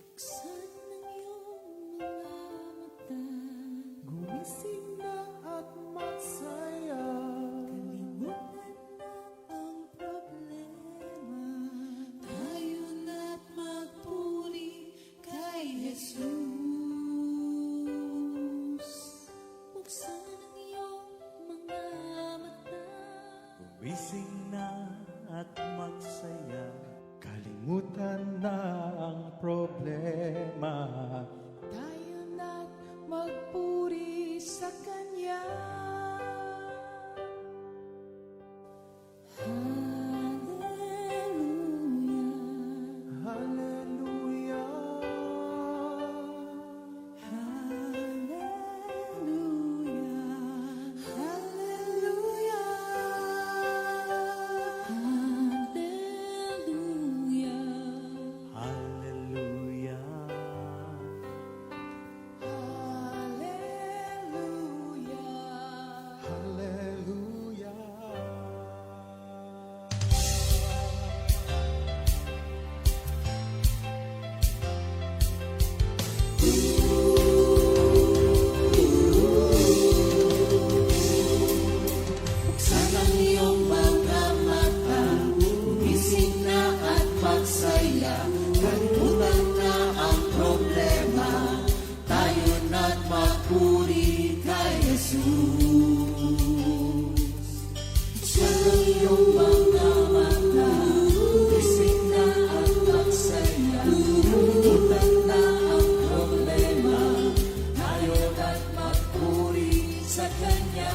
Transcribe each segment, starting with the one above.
Buksan ang iyong mga mata, Gumising na at magsaya. kalimutan na ang problema. Tayo na't magpuri kay Jesus. Buksan ang iyong mga mata, Gumising na at magsaya. Kalimutan na ang problema. tayo na't magpuri sa Kanya. Hallelujah, Hallelujah. hallelujah, hallelujah, Hallelujah. hallelujah. Hallelujah. Buksan ang iyong mga mata, gumising na at magsaya. Kalimutan na ang problema, tayo na't magpuri kay Jesus. Buksan ang iyong mga mata, gumising na at magsaya. Kalimutan na ang problema, tayo na't magpuri sa Kanya.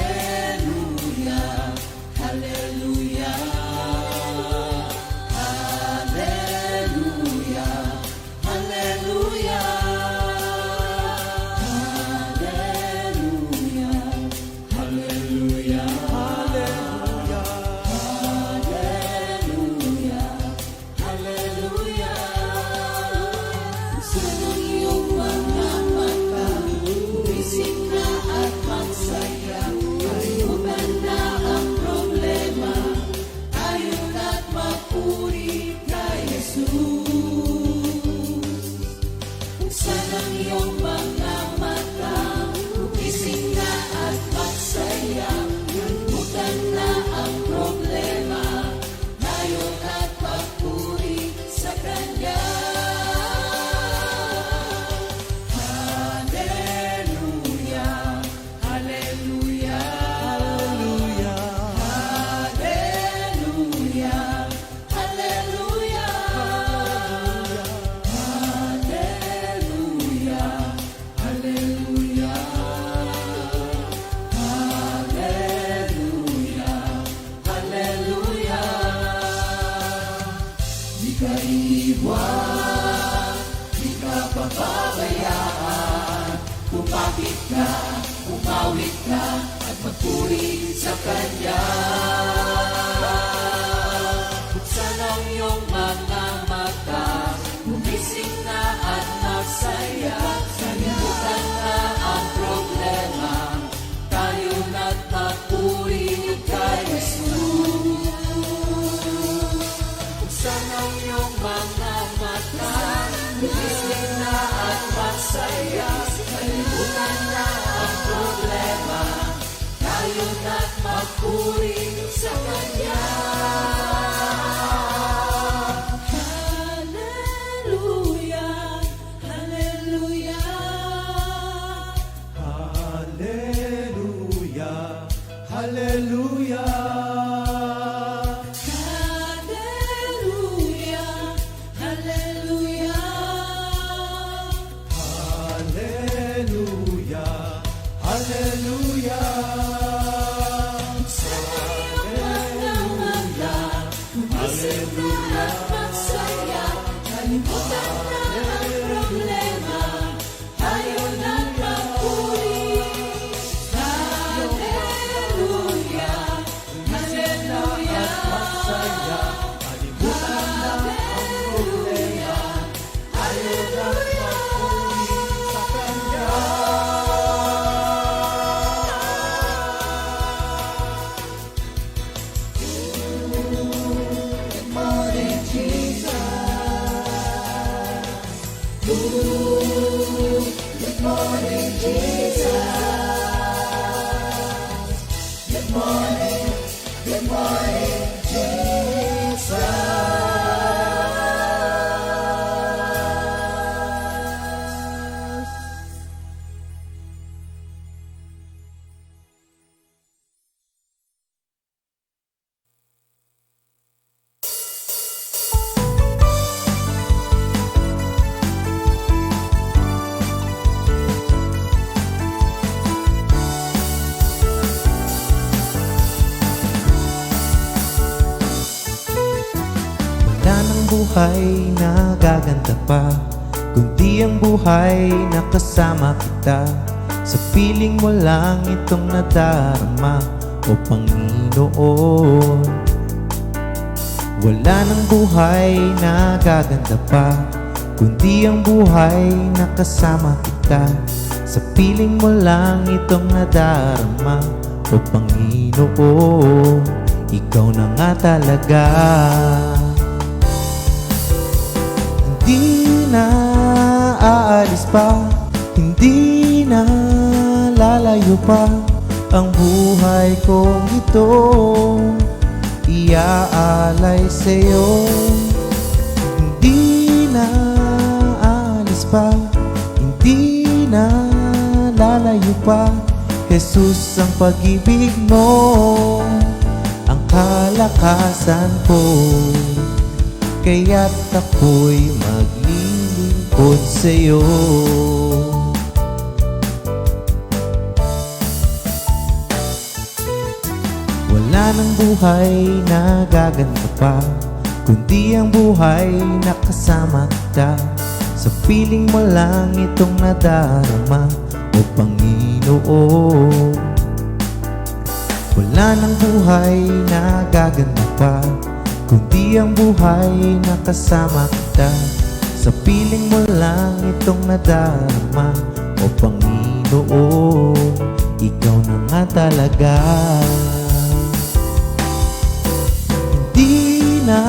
Hallelujah, hallelujah, hallelujah, hallelujah, hallelujah, hallelujah, hallelujah, hallelujah. Sa iyong mga mata, gumising na at magsaya. Kalimutan na ang problema, tayo na't magpuri kay Jesus. Buksan ang iyong mga mata, gumising na at magsaya. Kalimutan na ang problema, tayo na't magpuri sa Kanya. Hallelujah, hallelujah, hallelujah, hallelujah, hallelujah, hallelujah, hallelujah, hallelujah. Di ka iiwan, di ka pababayaan. Kumapit ka, umawit ka, at magpuri sa Kanya. Buksan ang iyong mga mata, gumising na at magsaya. Kalimutan na ang problema, tayo na't magpuri kay Jesus. Buksan ang iyong mga mata, gumising na at magsaya. Kalimutan na ang problema, tayo na't magpuri sa Kanya. Hallelujah, hallelujah, Hallelujah. Hallelujah. hallelujah, hallelujah. Hallelujah. Hallelujah. Sa iyong mga mata, gumising na at magsaya. Kalimutan na ang problema, tayo na't magpuri. Wala ng buhay na gaganda pa, kundi ang buhay na kasama kita. Sa piling mo lang itong nadarama, o Panginoon. Wala ng buhay na gaganda pa, kundi ang buhay na kasama kita. Sa piling mo lang itong nadarama, o Panginoon. Ikaw na nga talaga. Hindi na aalis pa, hindi na lalayo pa ang buhay kong ito. Iaalay sa'yo. Hindi na aalis pa, hindi na lalayo pa. Jesus, ang pag-ibig mo, ang kalakasan ko. Kaya't ako'y maglilingkod sa'yo. Wala ng buhay na gaganda pa, kundi ang buhay na kasama kita. Sa piling mo lang itong nadarama, o Panginoon. Wala ng buhay na gaganda pa, kundi ang buhay na kasama kita. Sa piling mo lang itong nadarama, o Panginoon. Ikaw na nga talaga. Hindi na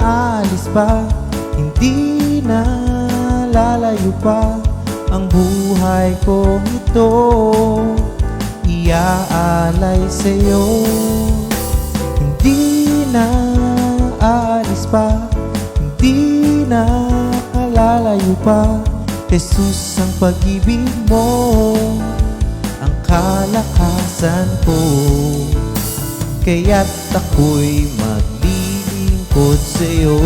aalis pa, hindi na lalayo pa ang buhay kong ito. Iaalay sa'yo. Hindi na aalis pa, hindi na lalayo pa. Jesus, ang pag-ibig mo, ang kalakasan ko. Kaya't ako'y maglilingkod sa'yo.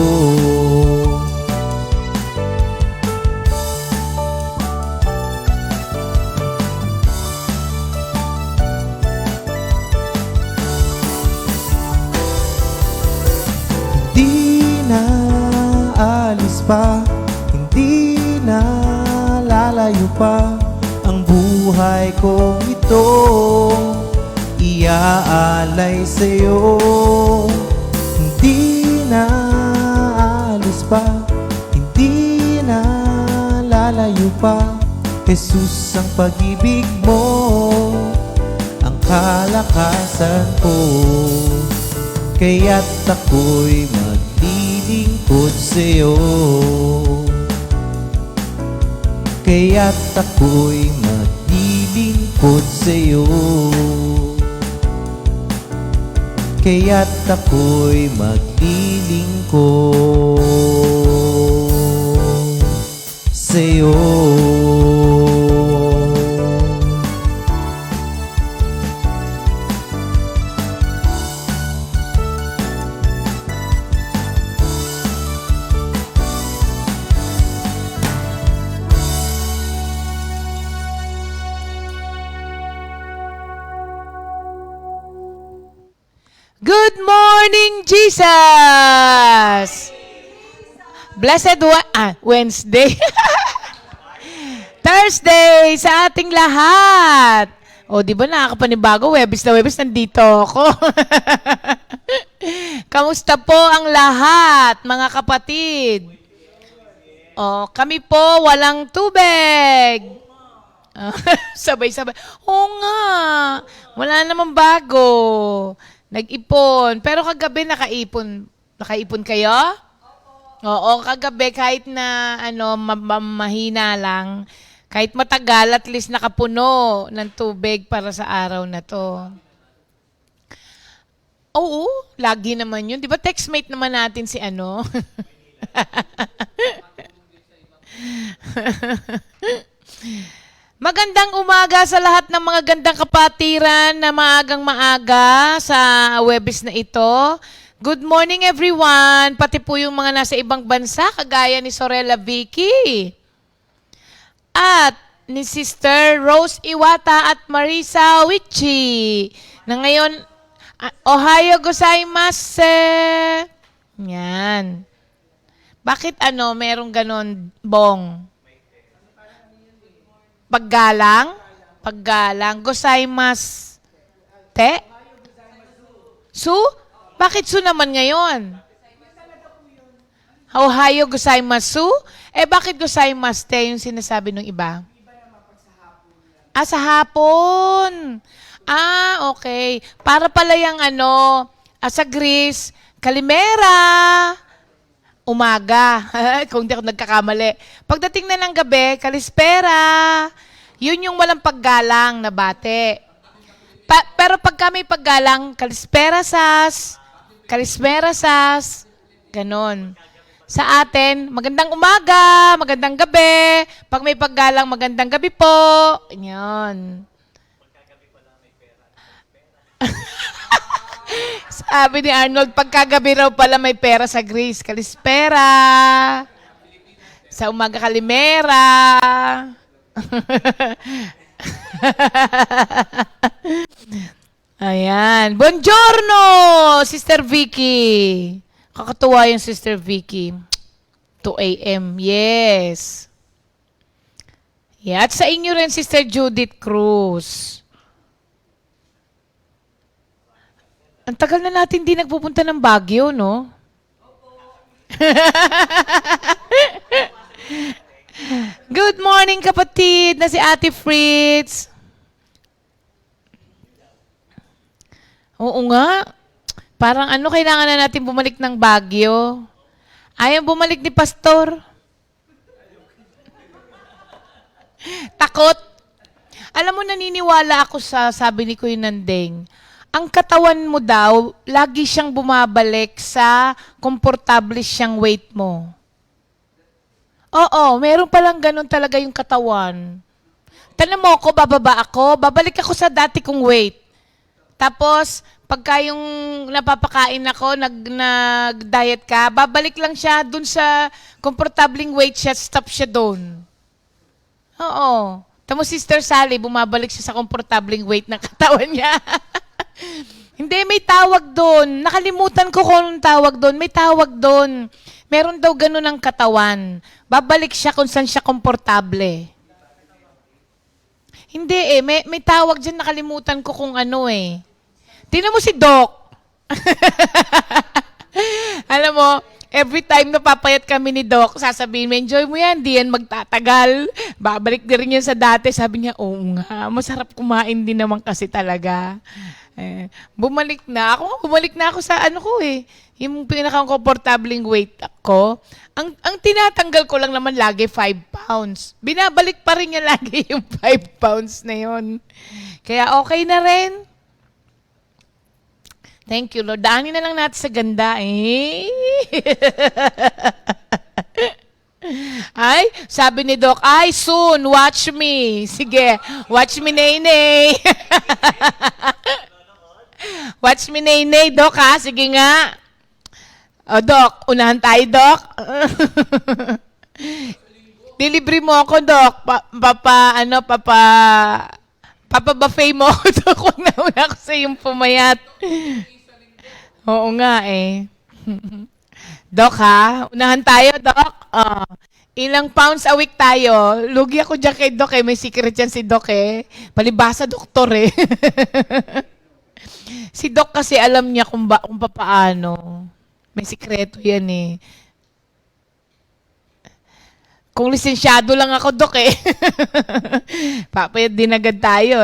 Hindi na aalis pa, hindi na lalayo pa ang buhay kong ito. Iaalay sa'yo. Hindi na aalis pa, hindi na lalayo pa. Jesus, ang pag-ibig mo, ang kalakasan ko. Kaya't ako'y maglilingkod sa'yo. Kaya't ako'y maglilingkod sa'yo. Kaya't ako'y maglilingkod sa'yo. Good morning, Jesus! Blessed Wednesday. Thursday sa ating lahat. O, di ba nakakapanibago? Webis na Webis, nandito ako. Kamusta po ang lahat, mga kapatid? O, kami po walang tubig. Sabay-sabay. Oo nga, wala namang bago. Nag-ipon. Pero kagabi nakaipon. Nakaipon kayo? Oo, kagabi kahit na mahina lang, kahit matagal, at least nakapuno ng tubig para sa araw na to. Lagi naman yun. Di ba textmate naman natin si ano? Magandang umaga sa lahat ng mga gandang kapatiran na maagang maaga sa Webis na ito. Good morning everyone, pati po yung mga nasa ibang bansa kagaya ni Sorella Vicky at ni Sister Rose Iwata at Marisa Wichi na ngayon, Ohayo gozaimasu. Yan. Bakit merong ganon, Bong? Paggalang? Paggalang. Gozaimasu. Te? Su? Bakit su naman ngayon? Ohayo gozaimasu? Bakit gozaimasu te yung sinasabi ng iba? Sa hapon. Okay. Para pala yung sa Greece, kalimera. Umaga. Kung di ako nagkakamali. Pagdating na ng gabi, kalispera. Yun yung walang paggalang na bate. Pero pag kami paggalang, kalispera sas, ganon. Sa atin, magandang umaga, magandang gabi. Pag may paggalang, magandang gabi po. Yan. Sabi ni Arnold, pagkagabi raw pala may pera sa Greece. Kalispera. Sa umaga, kalimera. Ayan. Buongiorno, Sister Vicky. Kakatuwa yung Sister Vicky. 2 a.m. Yes. Yeah. At sa inyo rin, Sister Judith Cruz. Ang tagal na natin di nagpupunta ng Baguio, no? Good morning, kapatid, na si Ate Fritz. Oo nga. Parang kailangan na natin bumalik ng Baguio. Ayaw bumalik ni Pastor. Takot. Alam mo, naniniwala ako sa sabi ni Kuya Nandeng, ang katawan mo daw, lagi siyang bumabalik sa komportable siyang weight mo. Oo, meron palang ganun talaga yung katawan. Tanong mo ako, bababa ako, babalik ako sa dati kong weight. Tapos, pagka yung napapakain ako, nag-diet ka, babalik lang siya dun sa komportabling weight siya, stop siya dun. Oo. Tapos Sister Sally, bumabalik siya sa komportabling weight ng katawan niya. Hindi, may tawag doon. Nakalimutan ko kung anong tawag doon. May tawag doon. Meron daw ganun ang katawan. Babalik siya kung saan siya komportable. Hindi may tawag dyan, nakalimutan ko kung ano eh. Tingnan mo si Doc. Alam mo, every time napapayat kami ni Doc, sasabihin, enjoy mo yan, di yan magtatagal. Babalik din rin yan sa dati. Sabi niya, oo nga, masarap kumain din naman kasi talaga. Bumalik na ako sa yung pinaka-komportabling weight ko. Ang tinatanggal ko lang naman lagi 5 pounds. Binabalik pa rin niya lagi yung 5 pounds na yon. Kaya okay na rin. Thank you, Lord. Daanin na lang natin sa ganda Ay, sabi ni Doc, soon, watch me. Sige, watch me, Nene. Watch me, Nene, Doc, ha? Sige nga. O, Doc, unahan tayo, Doc. Dilibre mo ako, Doc. Papa-buffet mo ako, Doc. Huwag na una ako sa iyong pumayat. Oo nga, Doc, ha? Unahan tayo, Doc. Ilang pounds a week tayo. Lugi ako dyan kay Doc, May secret yan si Doc, Palibasa, doktor, Si Doc kasi alam niya kung paano. May sikreto yan, Kung lisensyado lang ako, Doc, Papayad din agad tayo,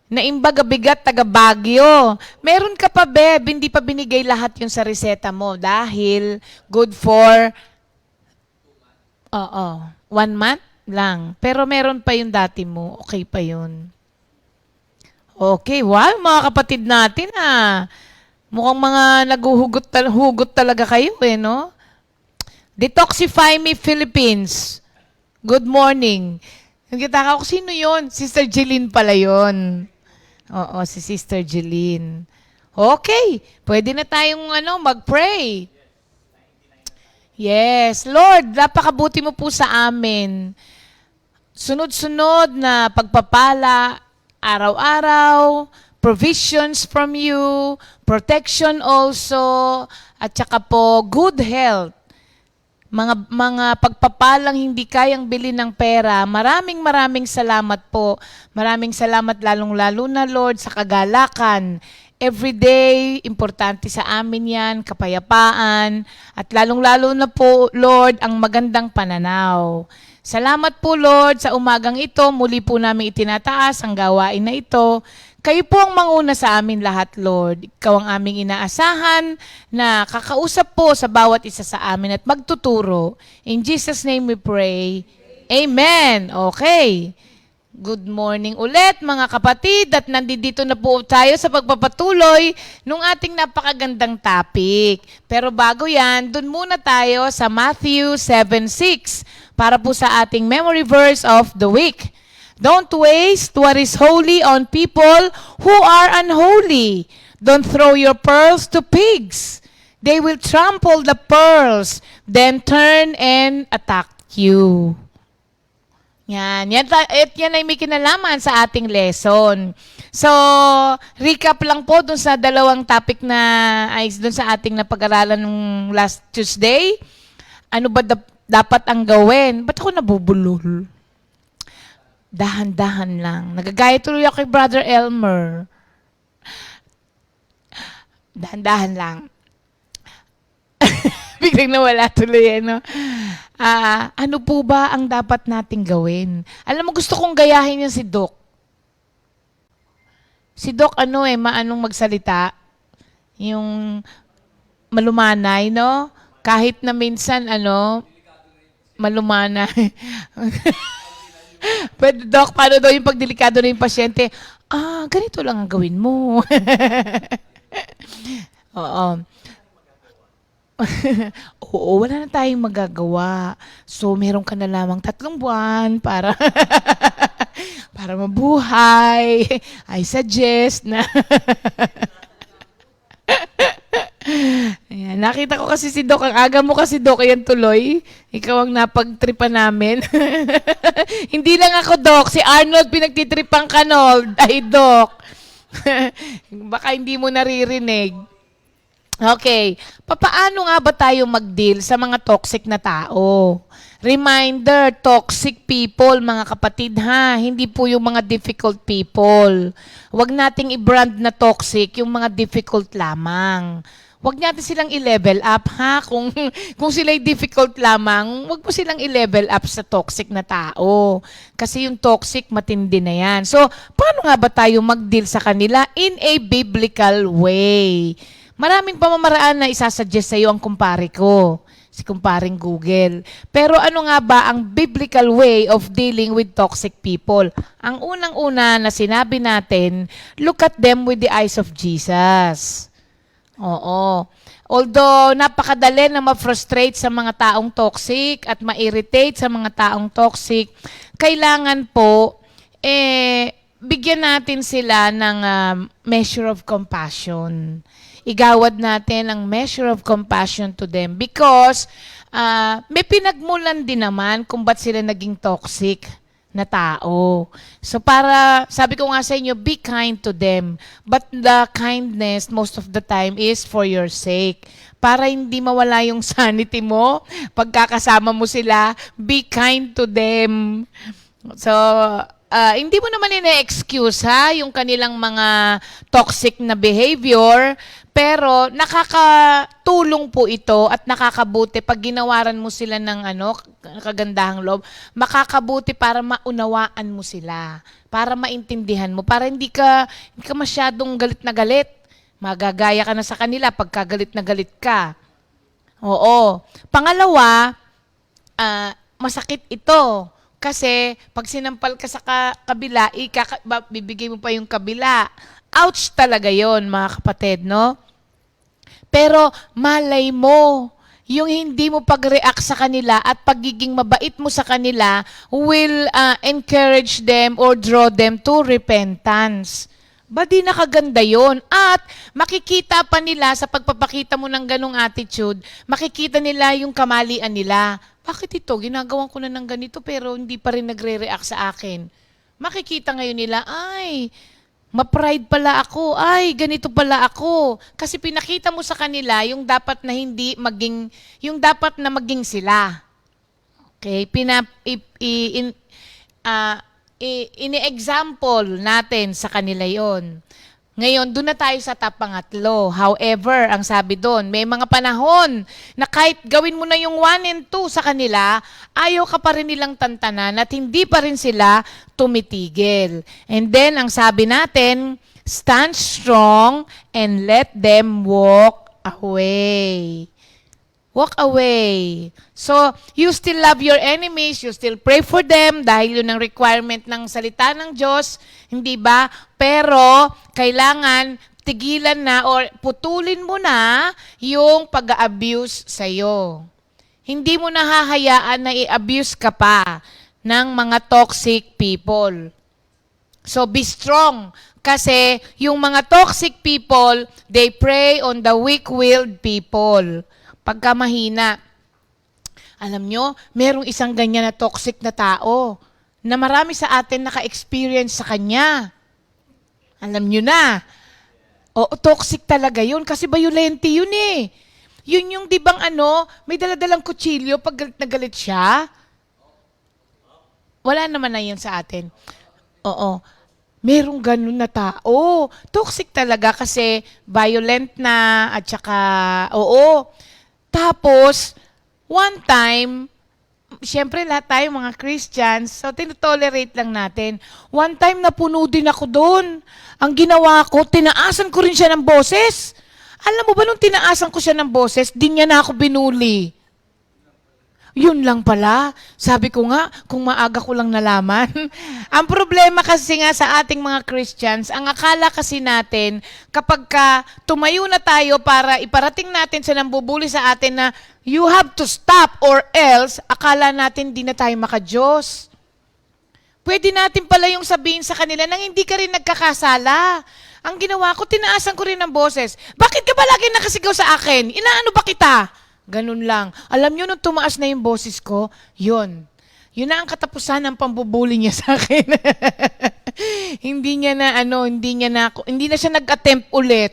Naimbaga bigat, taga Baguio. Meron ka pa, Beb, hindi pa binigay lahat yun sa reseta mo dahil good for 1 month lang. Pero meron pa yung dati mo, okay pa yun. Okay, wow, mga kapatid natin mukhang mga hugot talaga kayo no? Detoxify Me Philippines. Good morning. Nagkita ko, sino yon? Sister Jeline pala yon. Oo, si Sister Jeline. Okay, pwede na tayong mag-pray. Yes, Lord, napakabuti mo po sa amin. Sunod-sunod na pagpapala, araw-araw, provisions from you, protection also, at saka po good health. Mga pagpapalang hindi kayang bilhin ng pera. Maraming salamat po. Maraming salamat lalong-lalo na Lord sa kagalakan. Everyday, importante sa amin yan, kapayapaan, at lalong-lalo na po Lord ang magandang pananaw. Salamat po Lord sa umagang ito. Muli po namin itinataas ang gawain na ito. Kayo po ang manguna sa amin lahat, Lord. Ikaw ang aming inaasahan na kakausap po sa bawat isa sa amin at magtuturo. In Jesus' name we pray. Amen. Okay. Good morning ulit mga kapatid at nandito na po tayo sa pagpapatuloy ng ating napakagandang topic. Pero bago yan, dun muna tayo sa Matthew 7:6 para po sa ating memory verse of the week. Don't waste what is holy on people who are unholy. Don't throw your pearls to pigs. They will trample the pearls, then turn and attack you. Yan ay may kinalaman sa ating lesson. So, recap lang po dun sa dalawang topic dun sa ating napag-aralan nung last Tuesday. Ano ba dapat ang gawin? Ba't ako nabubulol? Dahan-dahan lang. Nagagaya tuloy ako kay Brother Elmer. Dahan-dahan lang. Biglang nawala tuloy, ano po ba ang dapat nating gawin? Alam mo, gusto kong gayahin yung si Doc. Si Doc, maanong magsalita. Yung malumanay, no? Kahit na minsan, malumanay. But Doc, paano daw yung pagdelikado na yung pasyente? Ganito lang ang gawin mo. Oo. Oo, wala na tayong magagawa. So, meron ka na lamang 3 buwan para para mabuhay. I suggest na Ayan, nakita ko kasi si Doc. Ang aga mo kasi, Doc, yan tuloy. Ikaw ang napagtripan namin. Hindi lang ako, Doc. Si Arnold pinagtitripan ka, no? Ay, Doc. Baka hindi mo naririnig. Okay. Papaano nga ba tayo mag-deal sa mga toxic na tao? Reminder, toxic people, mga kapatid hindi po yung mga difficult people. Huwag nating i-brand na toxic yung mga difficult lamang. Huwag natin silang i-level up Kung sila'y difficult lamang, huwag mo silang i-level up sa toxic na tao. Kasi yung toxic, matindi na yan. So, paano nga ba tayo mag-deal sa kanila in a biblical way? Maraming pamamaraan na isasuggest sa iyo ang kumpare ko. Si kumparing Google. Pero ano nga ba ang biblical way of dealing with toxic people? Ang unang-una na sinabi natin, look at them with the eyes of Jesus. Oo. Although napakadali na ma-frustrate sa mga taong toxic at ma-irritate sa mga taong toxic, kailangan po, bigyan natin sila ng measure of compassion. Igawad natin ang measure of compassion to them because may pinagmulan din naman kung ba't sila naging toxic na tao. So sabi ko nga sa inyo, be kind to them. But the kindness most of the time is for your sake. Para hindi mawala yung sanity mo, pagkakasama mo sila, be kind to them. So, hindi mo naman ina-excuse yung kanilang mga toxic na behavior, pero nakakatulong po ito at nakakabuti pag ginawaran mo sila ng kagandahang loob, makakabuti para maunawaan mo sila, para maintindihan mo, para hindi ka masyadong galit na galit. Magagaya ka na sa kanila pagka galit na galit ka. Oo. Pangalawa, masakit ito Kasi pag sinampal ka sa kabila, bibigay mo pa yung kabila. Ouch talaga yon, mga kapatid, no? Pero malay mo, yung hindi mo pag-react sa kanila at pagiging mabait mo sa kanila will encourage them or draw them to repentance. Ba di nakaganda yon? At makikita pa nila sa pagpapakita mo ng ganong attitude, makikita nila yung kamalian nila. Bakit ito? Ginagawa ko na ng ganito pero hindi pa rin nagre-react sa akin. Makikita ngayon nila, ay, ma-pride pala ako. Ay, ganito pala ako. Kasi pinakita mo sa kanila yung dapat na hindi maging, yung dapat na maging sila. Okay? Ini-example natin sa kanila yon. Ngayon, doon na tayo sa pangatlo. However, ang sabi doon, may mga panahon na kahit gawin mo na yung 1 and 2 sa kanila, ayaw ka pa rin nilang tantanan at hindi pa rin sila tumitigil. And then, ang sabi natin, stand strong and let them walk away. Walk away. So, you still love your enemies, you still pray for them dahil yun ang requirement ng salita ng Diyos, hindi ba? Pero, kailangan tigilan na or putulin mo na yung pag-abuse sa'yo. Hindi mo na hahayaan na i-abuse ka pa ng mga toxic people. So, be strong. Kasi yung mga toxic people, they prey on the weak-willed people. Pagka mahina. Alam nyo, merong isang ganyan na toxic na tao na marami sa atin naka-experience sa kanya. Alam nyo na. O, toxic talaga yun kasi violente yun eh. Yun yung di bang may daladalang kutsilyo pag galit na galit siya. Wala naman na yun sa atin. Oo. Merong ganun na tao. Toxic talaga kasi violent na at saka, oo. Tapos, one time, siyempre lahat tayo mga Christians, so tinotolerate lang natin. One time napuno din ako doon. Ang ginawa ko, tinaasan ko rin siya ng boses. Alam mo ba nung tinaasan ko siya ng boses, di niya na ako binuli. Yun lang pala. Sabi ko nga, kung maaga ko lang nalaman. Ang problema kasi nga sa ating mga Christians, ang akala kasi natin, kapag tumayo na tayo para iparating natin sa nambubuli sa atin na you have to stop or else, akala natin di na tayo maka-Diyos. Pwede natin pala yung sabihin sa kanila nang hindi ka rin nagkakasala. Ang ginawa ko, tinaasan ko rin ng boses. Bakit ka ba lagi nakasigaw sa akin? Inaano ba kita? Ganun lang. Alam nyo, nung tumaas na yung boses ko, yun. Yun na ang katapusan ng pambubuli niya sa akin. Hindi na siya nag-attempt ulit.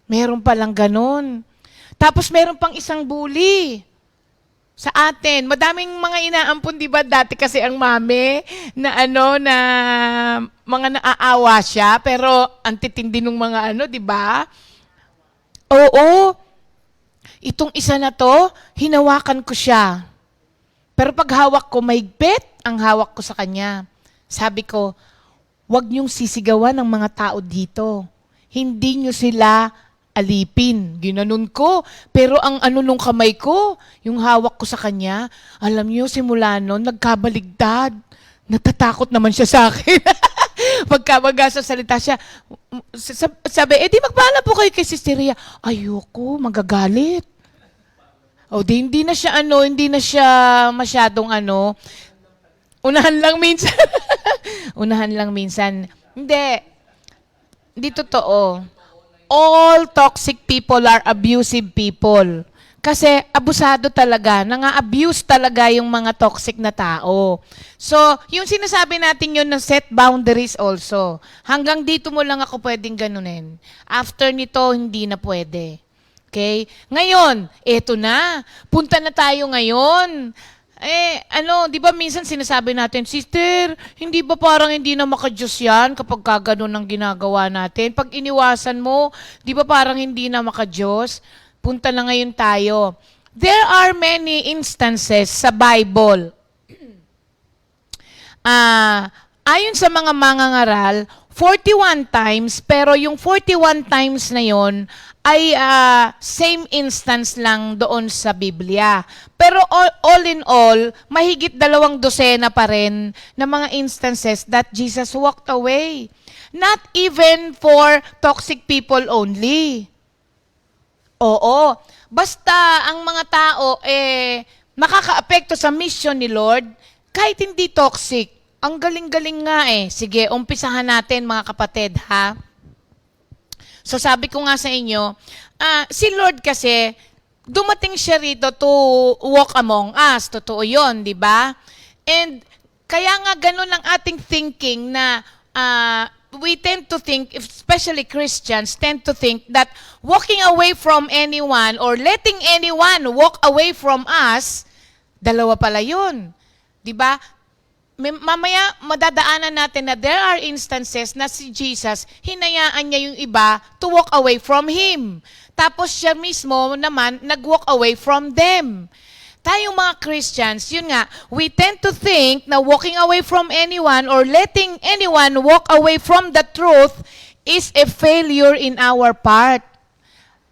Meron palang ganun. Tapos meron pang isang bully sa atin. Madaming mga inaampun, di ba, dati kasi ang mami na na mga naaawa siya, pero antitindi nung mga di ba? Oo. Itong isa na to, hinawakan ko siya. Pero pag hawak ko, mahigpit ang hawak ko sa kanya. Sabi ko, huwag niyong sisigawan ng mga tao dito. Hindi niyo sila alipin. Ginanon ko. Pero ang nung kamay ko, yung hawak ko sa kanya, alam niyo, simula nun, nagkabaligtad. Natatakot naman siya sa akin. Pagka magsasalita siya, sabi, di magpaalam po kayo kay Sister Rhea. Ayoko, magagalit. O, hindi na siya hindi na siya masyadong unahan lang minsan. Unahan lang minsan. Hindi totoo. All toxic people are abusive people. Kasi abusado talaga, nang-abuse talaga yung mga toxic na tao. So, yung sinasabi natin yun na set boundaries also. Hanggang dito mo lang ako pwedeng ganunin. After nito, hindi na pwede. Okay? Ngayon, eto na. Punta na tayo ngayon. Di ba minsan sinasabi natin, Sister, hindi ba parang hindi na maka-Diyos yan kapag kaganon ang ginagawa natin? Pag iniwasan mo, di ba parang hindi na maka-Diyos? Punta na ngayon tayo. There are many instances sa Bible. Ayon sa mga mangangaral, 41 times, pero yung 41 times na yon ay same instance lang doon sa Biblia. Pero all in all, mahigit 200 pa rin na mga instances that Jesus walked away. Not even for toxic people only. Oo. Basta ang mga tao makakaapekto sa mission ni Lord kahit hindi toxic. Ang galing-galing nga Sige, umpisahan natin mga kapatid, ha? So sabi ko nga sa inyo, si Lord kasi, dumating siya rito to walk among us. Totoo yun, di ba? And kaya nga ganun ang ating thinking na we tend to think, especially Christians, tend to think that walking away from anyone or letting anyone walk away from us, dalawa pala yun. Di ba? Mamaya madadaanan natin na there are instances na si Jesus, hinayaan niya yung iba to walk away from Him. Tapos siya mismo naman nag-walk away from them. Tayong mga Christians, yun nga, we tend to think na walking away from anyone or letting anyone walk away from the truth is a failure in our part.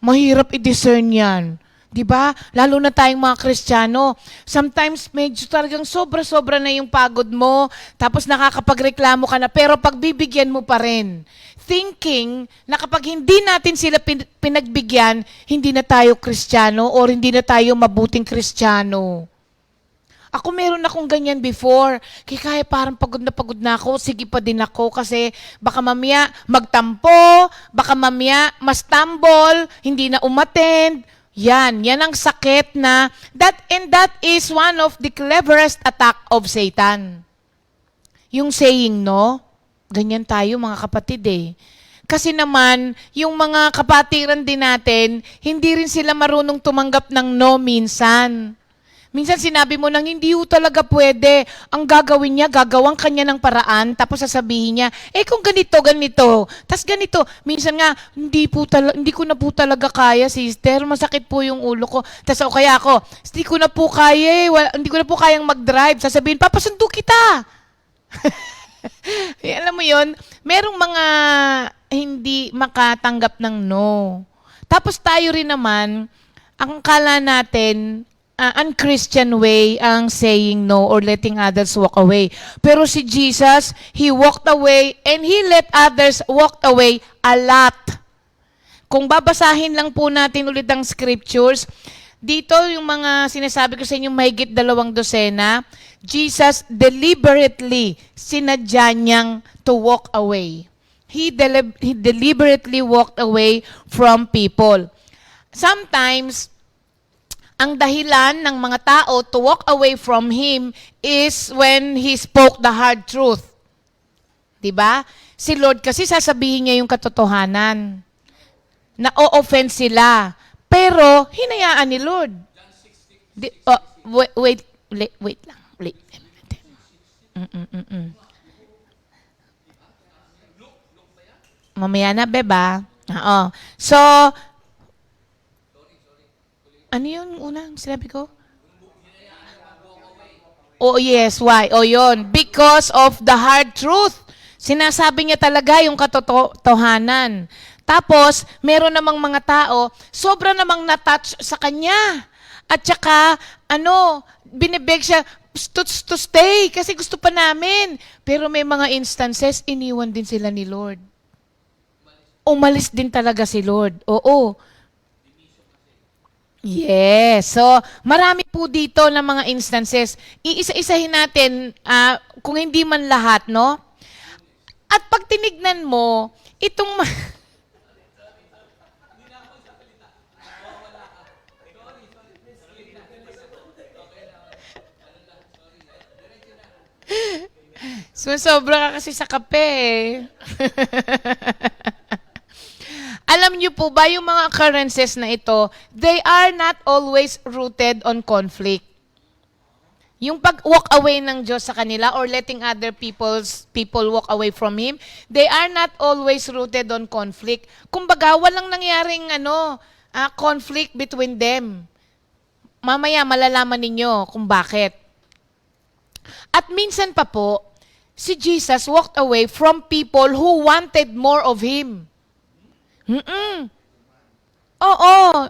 Mahirap i-discern yan. Diba? Lalo na tayong mga Kristiyano. Sometimes medyo talagang sobra-sobra na yung pagod mo, tapos nakakapagreklamo ka na, pero pagbibigyan mo pa rin. Thinking na kapag hindi natin sila pinagbigyan, hindi na tayo Kristiyano or hindi na tayo mabuting Kristiyano. Ako meron akong ganyan before. Kaya parang pagod na ako, sige pa din ako kasi baka mamaya magtampo, baka mamaya mastumble, hindi na umattend. Yan ang sakit na, that is one of the cleverest attack of Satan. Yung saying no, ganyan tayo mga kapatid Kasi naman, yung mga kapatiran din natin, hindi rin sila marunong tumanggap ng no minsan. Minsan sinabi mo nang hindi talaga pwede. Ang gagawin niya, gagawang kanya ng paraan, tapos sasabihin niya, kung ganito. Tas ganito. Minsan nga, hindi ko na po talaga kaya, sister. Masakit po yung ulo ko. Tas kaya ako, hindi ko na po kaya, hindi ko na po kayang mag-drive. Sasabihin, papasundo kita. Alam mo yun, merong mga hindi makatanggap ng no. Tapos tayo rin naman, ang kala natin, unchristian way ang saying no or letting others walk away. Pero si Jesus, He walked away and He let others walk away a lot. Kung babasahin lang po natin ulit ang scriptures, dito yung mga sinasabi ko sa inyo mahigit 200, Jesus deliberately sinadya niyang to walk away. He deliberately walked away from people. Sometimes, ang dahilan ng mga tao to walk away from Him is when He spoke the hard truth. Diba? Si Lord kasi sasabihin niya yung katotohanan. Na-o-offend sila. Pero, hinayaan ni Lord. Wait lang. Mamaya na, beba. Oo. So, ano yun unang sinabi ko? Oh yes, why? Oh yun. Because of the hard truth. Sinasabi niya talaga yung katotohanan. Tapos, meron namang mga tao, sobra namang na-touch sa kanya. At saka, binibeg siya to stay kasi gusto pa namin. Pero may mga instances, iniwan din sila ni Lord. Umalis din talaga si Lord. Oo. Yes. So, marami po dito ng mga instances. Iisa-isahin natin, kung hindi man lahat, no? At pag tinignan mo, itong... Sobra ka kasi sa kape Alam niyo po ba, yung mga occurrences na ito, they are not always rooted on conflict. Yung pag-walk away ng Diyos sa kanila or letting other people walk away from Him, they are not always rooted on conflict. Kumbaga, walang nangyaring conflict between them. Mamaya malalaman ninyo kung bakit. At minsan pa po, si Jesus walked away from people who wanted more of Him. Oo.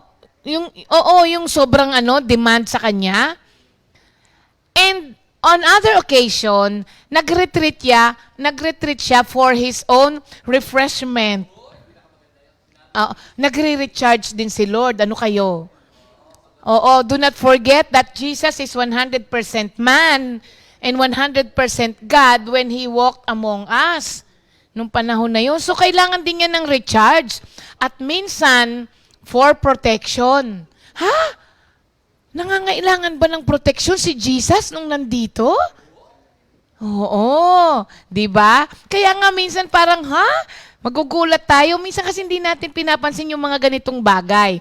Yung sobrang demand sa Kanya. And on other occasion, nag-retreat siya for His own refreshment. Nagre-recharge din si Lord. Ano kayo? Oo, do not forget that Jesus is 100% man and 100% God when He walked among us. Nung panahon na yun. So, kailangan din niya ng recharge. At minsan, for protection. Ha? Nangangailangan ba ng protection si Jesus nung nandito? Oo. Di ba? Kaya nga minsan parang, magugulat tayo. Minsan kasi hindi natin pinapansin yung mga ganitong bagay.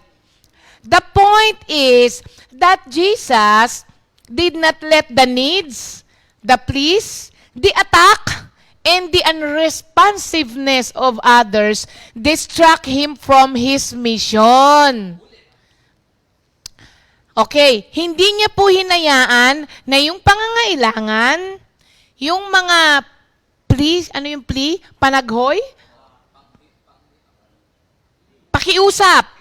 The point is that Jesus did not let the needs, the pleas, the attack, and the unresponsiveness of others distract Him from His mission. Okay, hindi niya po hinayaan na yung pangangailangan, yung mga pleas, ano yung plea? Panaghoy? Pakiusap.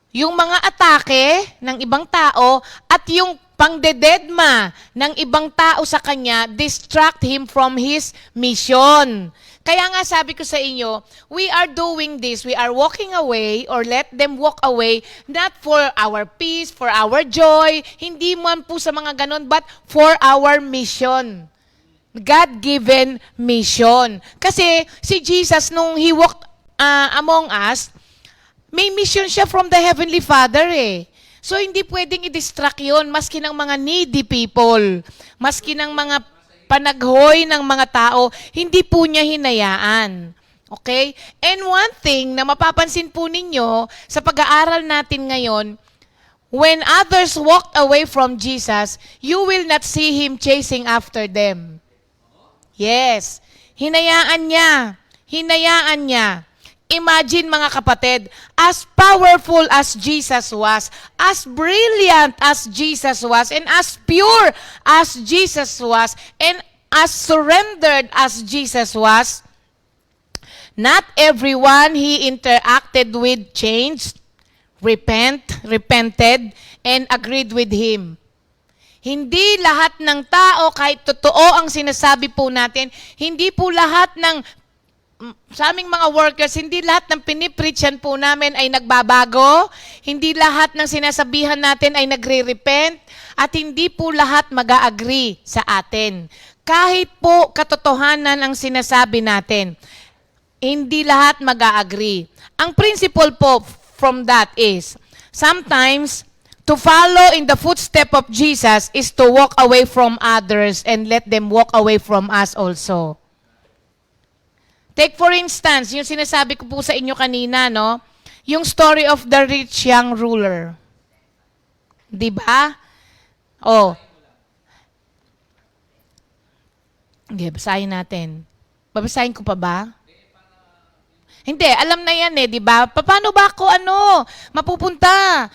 Yung mga atake ng ibang tao at yung pangdededma ng ibang tao sa kanya distract him from his mission. Kaya nga sabi ko sa inyo, we are doing this, we are walking away or let them walk away not for our peace, for our joy, hindi man po sa mga ganon, but for our mission. God-given mission. Kasi si Jesus, nung He walked among us, may mission siya from the Heavenly Father eh. So, hindi pwedeng i-distract yun, maski ng mga needy people, maski ng mga panaghoy ng mga tao, hindi po niya hinayaan. Okay? And one thing na mapapansin po ninyo sa pag-aaral natin ngayon, when others walked away from Jesus, you will not see Him chasing after them. Yes. Hinayaan niya. Hinayaan niya. Imagine mga kapatid, as powerful as Jesus was, as brilliant as Jesus was, and as pure as Jesus was, and as surrendered as Jesus was, not everyone He interacted with changed, repented, and agreed with Him. Hindi lahat ng tao, kahit totoo ang sinasabi po natin, hindi po lahat ng sa aming mga workers, hindi lahat ng pinipreachan po namin ay nagbabago, hindi lahat ng sinasabihan natin ay nagre-repent, at hindi po lahat mag-a-agree sa atin. Kahit po katotohanan ang sinasabi natin, hindi lahat mag-a-agree. Ang principle po from that is, sometimes, to follow in the footstep of Jesus is to walk away from others and let them walk away from us also. Take for instance, yung sinasabi ko po sa inyo kanina, no? Yung story of the rich young ruler. 'Di ba? Oh. Okay, basahin natin. Babasahin ko pa ba? Hindi, alam na yan eh, 'di ba? Paano ba ako mapupunta?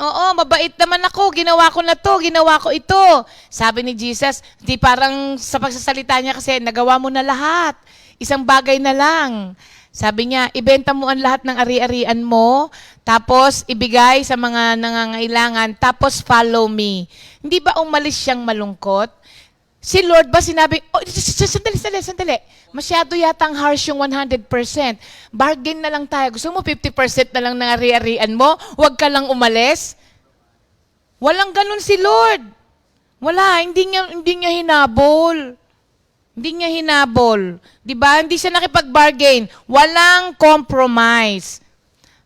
Oo, mabait naman ako, ginawa ko na to, ginawa ko ito. Sabi ni Jesus, di parang sa pagsasalita niya kasi, nagawa mo na lahat. Isang bagay na lang. Sabi niya, ibenta mo ang lahat ng ari-arian mo, tapos ibigay sa mga nangangailangan, tapos follow me. Hindi ba umalis siyang malungkot? Si Lord ba sinabi, sandali. Masyado yatang harsh yung 100%. Bargain na lang tayo. Gusto mo 50% na lang ng ari-arian mo? Huwag ka lang umalis? Walang ganun si Lord. Wala, hindi niya hinabol. Hindi niya hinabol. Diba? Hindi siya nakipag-bargain. Walang compromise.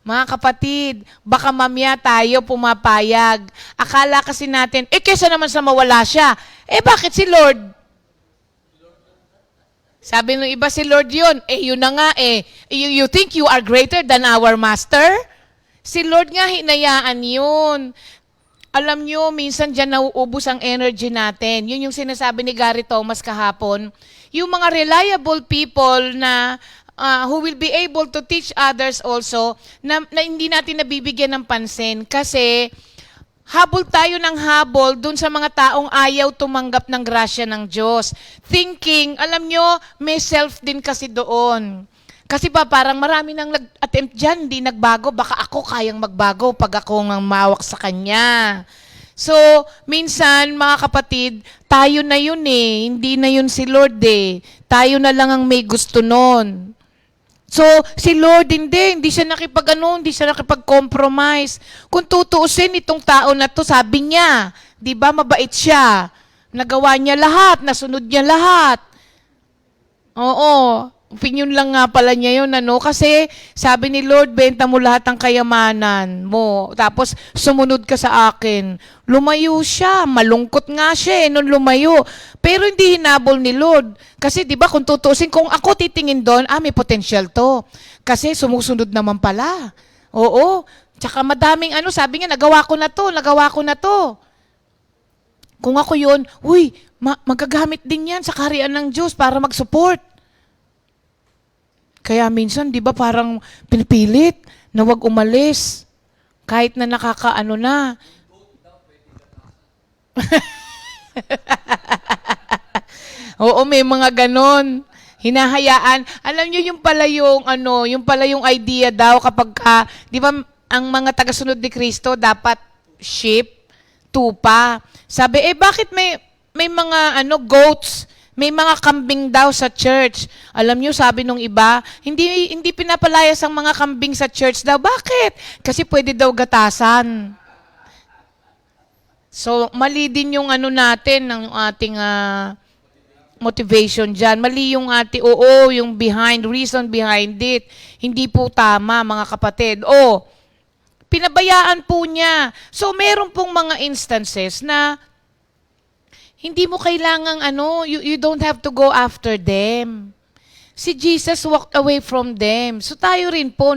Mga kapatid, baka mamaya tayo pumapayag. Akala kasi natin, kesa naman sa mawala siya. Bakit si Lord? Sabi ng iba, si Lord yun. Yun na nga You think you are greater than our master? Si Lord nga, hinayaan yun. Alam nyo, minsan dyan nauubos ang energy natin. Yun yung sinasabi ni Gary Thomas kahapon. Yung mga reliable people na who will be able to teach others also na hindi natin nabibigyan ng pansin. Kasi Habol tayo ng habol dun sa mga taong ayaw tumanggap ng grasya ng Diyos. Thinking, alam nyo, may self din kasi doon. Kasi ba parang marami nang nag-attempt dyan, hindi nagbago. Baka ako kayang magbago pag ako ngang mawak sa Kanya. So, minsan, mga kapatid, tayo na yun eh. Hindi na yun si Lord eh. Tayo na lang ang may gusto nun. So, si Lord hindi siya hindi siya nakipag-compromise. Kung tutuusin itong tao na to, sabi niya, di ba mabait siya. Nagawa niya lahat, nasunod niya lahat. Oo, opinion lang nga pala niya yun, kasi sabi ni Lord, benta mo lahat ng kayamanan mo, tapos sumunod ka sa akin. Lumayo siya, malungkot nga siya nung lumayo. Pero hindi hinabol ni Lord. Kasi di ba kung tutusin, kung ako titingin doon, may potential to. Kasi sumusunod naman pala. Oo, tsaka madaming sabi niya, nagawa ko na to. Kung ako yun, magagamit din yan sa kaharian ng Diyos para mag-support. Kaya minsan, di ba parang pinipilit na wag umalis. Kahit na nakakaano na. Oo, may mga ganon. Hinahayaan. Alam niyo yung pala yung idea daw kapag di ba ang mga tagasunod ni Kristo dapat sheep, tupa. Sabi, bakit may mga goats, may mga kambing daw sa church. Alam niyo, sabi nung iba, hindi pinapalayas ang mga kambing sa church daw. Bakit? Kasi pwede daw gatasan. So, mali din yung natin, ng ating motivation dyan. Mali yung yung reason behind it. Hindi po tama, mga kapatid. Pinabayaan po niya. So, meron pong mga instances na hindi mo kailangang you don't have to go after them. Si Jesus walked away from them. So tayo rin po,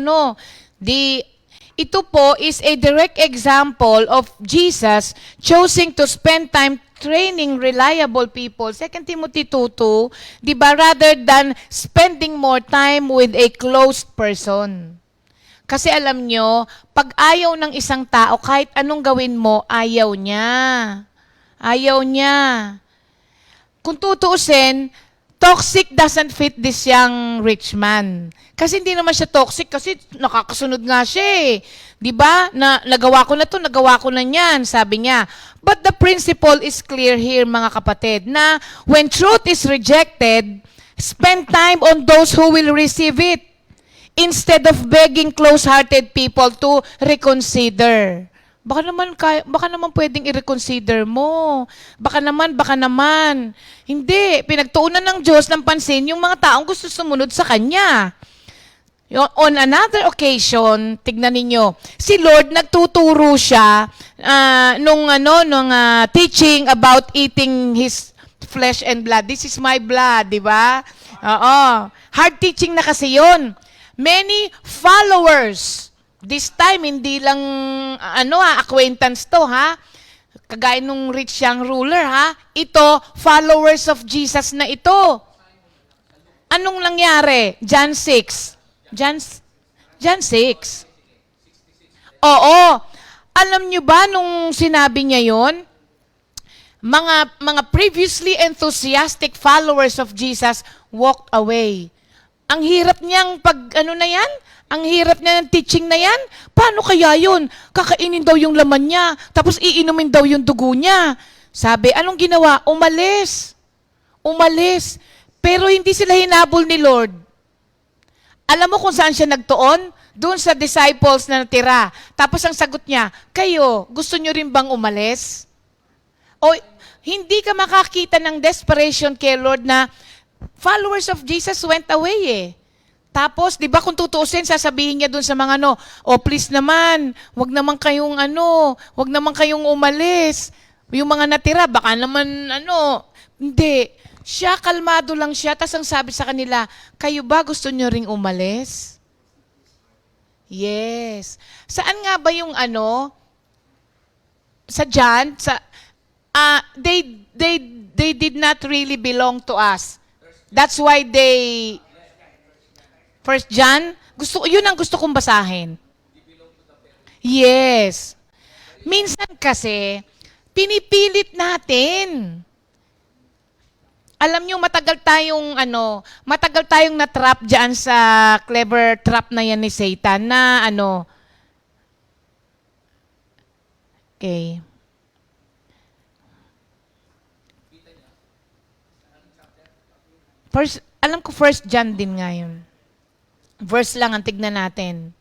ito po is a direct example of Jesus choosing to spend time training reliable people. 2 Timothy 2:2, di ba, rather than spending more time with a closed person. Kasi alam nyo, pag ayaw ng isang tao, kahit anong gawin mo, ayaw niya. Ayaw niya. Kung tutuusin, toxic doesn't fit this young rich man. Kasi hindi naman siya toxic kasi nakakasunod nga siya eh. 'Di ba? Nagawa ko na niyan, sabi niya. But the principle is clear here, mga kapatid, na when truth is rejected, spend time on those who will receive it instead of begging close-hearted people to reconsider. Baka naman pwedeng i-reconsider mo. Baka naman. Hindi. Pinagtuunan ng Diyos ng pansin yung mga taong gusto sumunod sa Kanya. On another occasion, tignan ninyo, si Lord nagtuturo siya nung teaching about eating His flesh and blood. This is my blood, di ba? Oo. Hard teaching na kasi yun. Many followers. This time, hindi lang, acquaintance to, Kagaya nung rich young ruler, Ito, followers of Jesus na ito. Anong nangyari? John 6. John 6. Oo. Alam nyo ba nung sinabi niya yon? Mga previously enthusiastic followers of Jesus walked away. Ang hirap niyang ang hirap niya ng teaching na yan. Paano kaya yun? Kakainin daw yung laman niya, tapos iinumin daw yung dugo niya. Sabi, anong ginawa? Umalis. Pero hindi sila hinabol ni Lord. Alam mo kung saan siya nagtuon? Doon sa disciples na natira. Tapos ang sagot niya, kayo, gusto nyo rin bang umalis? O hindi ka makakita ng desperation kay Lord na followers of Jesus went away eh. Tapos, di ba kung tutuusin, sasabihin niya dun sa mga please naman, wag naman kayong umalis. Yung mga natira, baka naman hindi. Siya, kalmado lang siya, tas ang sabi sa kanila, kayo ba gusto nyo ring umalis? Yes. Saan nga ba yung sa John, they did not really belong to us. That's why First John, yun ang gusto kong basahin. Yes. Minsan kasi, pinipilit natin. Alam nyo, matagal tayong na-trap dyan sa clever trap na yan ni Satan na okay. Alam ko 1 John din nga yun. Verse lang ang tignan natin.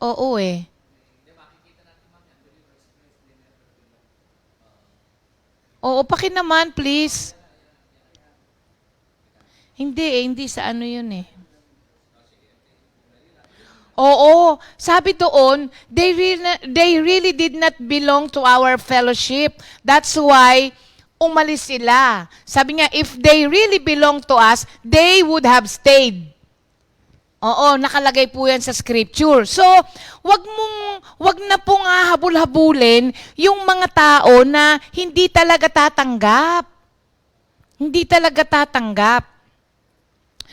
Oo eh. Oo, naman, please. Hindi sa ano yun eh. Oo, sabi doon, they really did not belong to our fellowship. That's why umalis sila. Sabi niya, if they really belong to us, they would have stayed. Oo, nakalagay po yan sa scripture. So, wag na pong habul-habulin yung mga tao na hindi talaga tatanggap. Hindi talaga tatanggap.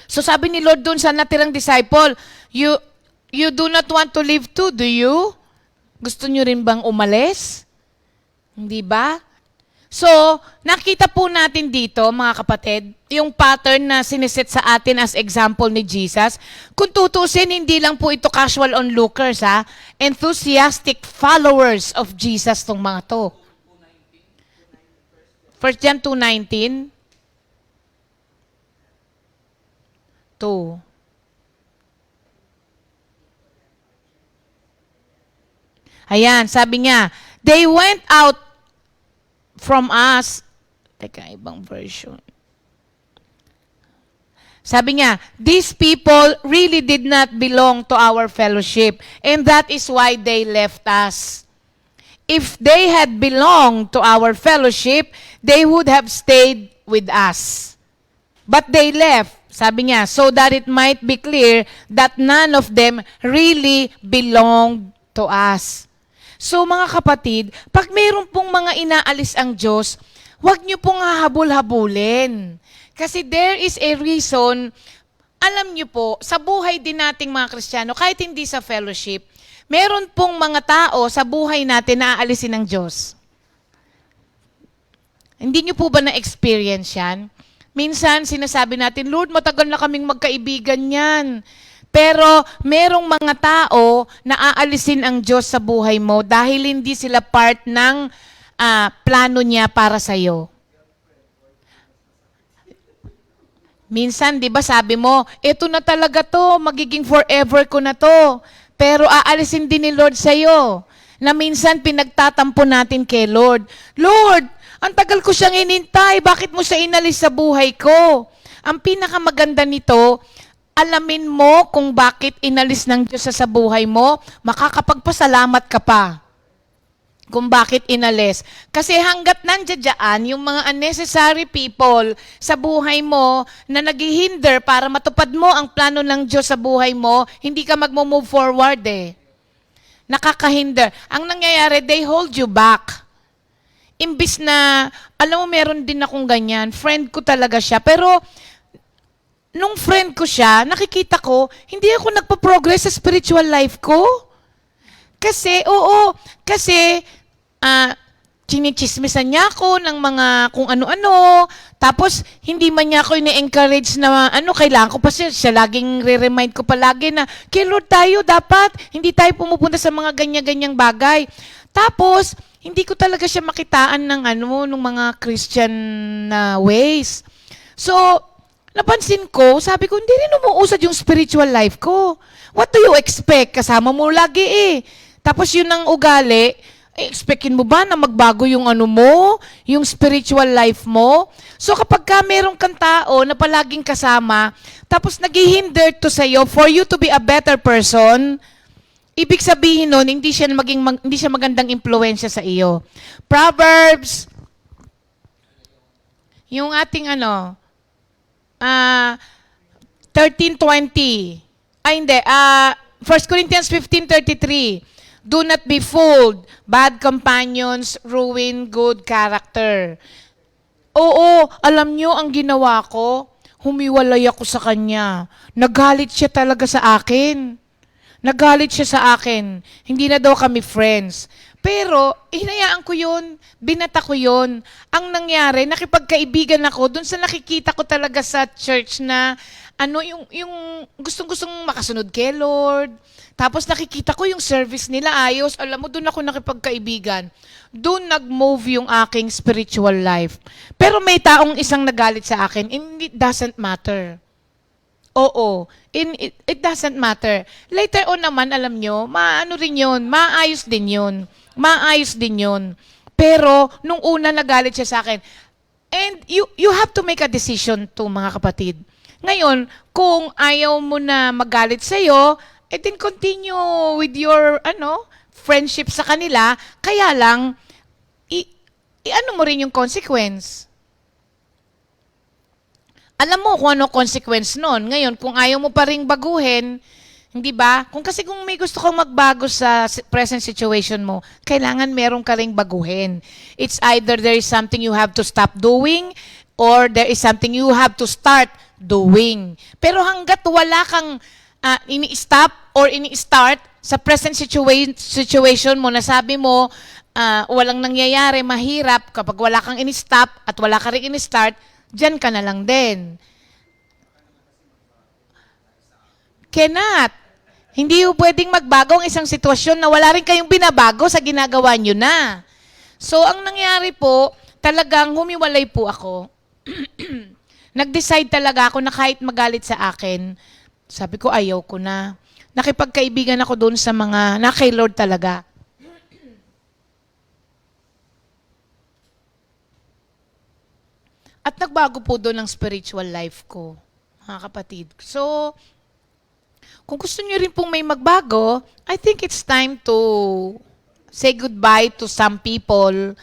So, sabi ni Lord doon sa natirang disciple, you do not want to live too, do you? Gusto nyo rin bang umalis? Hindi ba? So, nakita po natin dito, mga kapatid, yung pattern na siniset sa atin as example ni Jesus. Kung tutusin, hindi lang po ito casual onlookers, enthusiastic followers of Jesus tong mga to. 1 John 2:19. 2. Ayan, sabi niya, they went out from us. Teka, ibang version. Sabi niya, these people really did not belong to our fellowship, and that is why they left us. If they had belonged to our fellowship, they would have stayed with us. But they left, sabi niya, so that it might be clear that none of them really belonged to us. So mga kapatid, pag mayroon pong mga inaalis ang Diyos, huwag niyo pong hahabol-habulin. Kasi there is a reason, alam niyo po, sa buhay din nating mga Kristiyano, kahit hindi sa fellowship, meron pong mga tao sa buhay natin na aalisin ng Diyos. Hindi niyo po ba na-experience yan? Minsan, sinasabi natin, Lord, matagal na kaming magkaibigan yan. Pero merong mga tao na aalisin ang Diyos sa buhay mo dahil hindi sila part ng plano niya para sa iyo. Minsan, di ba sabi mo, ito na talaga to, magiging forever ko na to. Pero aalisin din ni Lord sa iyo. Na minsan pinagtatampo natin kay Lord. Lord, ang tagal ko siyang inintay, bakit mo siya inalis sa buhay ko? Ang pinakamaganda nito, alamin mo kung bakit inalis ng Diyos sa buhay mo, makakapagpasalamat ka pa kung bakit inalis. Kasi hanggat nandiyan yung mga unnecessary people sa buhay mo na naghihinder para matupad mo ang plano ng Diyos sa buhay mo, hindi ka magmo-move forward eh. Nakakahinder. Ang nangyayari, they hold you back. Imbis na, alam mo, meron din akong ganyan. Friend ko talaga siya. Pero, nung friend ko siya, nakikita ko, hindi ako nagpa-progress sa spiritual life ko. Kasi, chinichismisan niya ako ng mga kung ano-ano, tapos hindi man niya ako ini-encourage na kailangan ko pa siya laging re-remind ko palagi na, kay Lord tayo, dapat, hindi tayo pumupunta sa mga ganyan-ganyang bagay. Tapos, hindi ko talaga siya makitaan ng ng mga Christian ways. So, napansin ko, sabi ko, hindi rin umuusad yung spiritual life ko. What do you expect? Kasama mo lagi eh. Tapos yun ang ugali, expectin mo ba na magbago yung yung spiritual life mo? So kapag ka meron kang tao na palaging kasama, tapos naghihinder to sa'yo for you to be a better person, ibig sabihin nun, hindi siya magandang impluensya sa iyo. Proverbs, yung ating 13:20. 1 Corinthians 15:33. Do not be fooled. Bad companions ruin good character. Oo, alam nyo ang ginawa ko. humiwalay ako sa kanya. Nagalit siya talaga sa akin. Nagalit siya sa akin. Hindi na daw kami friends. Pero, hinayaan ko yun. Binata ko yun. Ang nangyari, nakipagkaibigan ako dun sa nakikita ko talaga sa church na yung gustong-gustong makasunod kay Lord. Tapos nakikita ko yung service nila ayos. Alam mo, dun ako nakipagkaibigan. Dun nag-move yung aking spiritual life. Pero may taong isang nagalit sa akin, and it doesn't matter. Oo, it doesn't matter. Later on naman, alam nyo, maano rin yun, maayos din yun. Maayos din yun. Pero, nung una nagalit siya sa akin, and you have to make a decision to mga kapatid. Ngayon, kung ayaw mo na magalit sa'yo, then continue with your, friendship sa kanila, kaya lang, ano mo rin yung consequence. Alam mo kung ano consequence nun. Ngayon, kung ayaw mo pa ring baguhin, hindi ba? Kung may gusto kang magbago sa present situation mo, kailangan meron ka ring baguhin. It's either there is something you have to stop doing or there is something you have to start doing. Pero hanggat wala kang ini-stop or ini-start sa present situation mo, na sabi mo, walang nangyayari, mahirap, kapag wala kang ini-stop at wala ka rin ini-start, diyan ka na lang din. Cannot. Hindi yung pwedeng magbago ang isang sitwasyon na wala rin kayong binabago sa ginagawa nyo na. So, ang nangyari po, talagang humiwalay po ako. Nag-decide talaga ako na kahit magalit sa akin, sabi ko ayaw ko na. Nakipagkaibigan ako doon sa mga, kay Lord talaga. At nagbago po doon ang spiritual life ko, mga kapatid. So, kung gusto niyo rin pong may magbago, I think it's time to say goodbye to some people.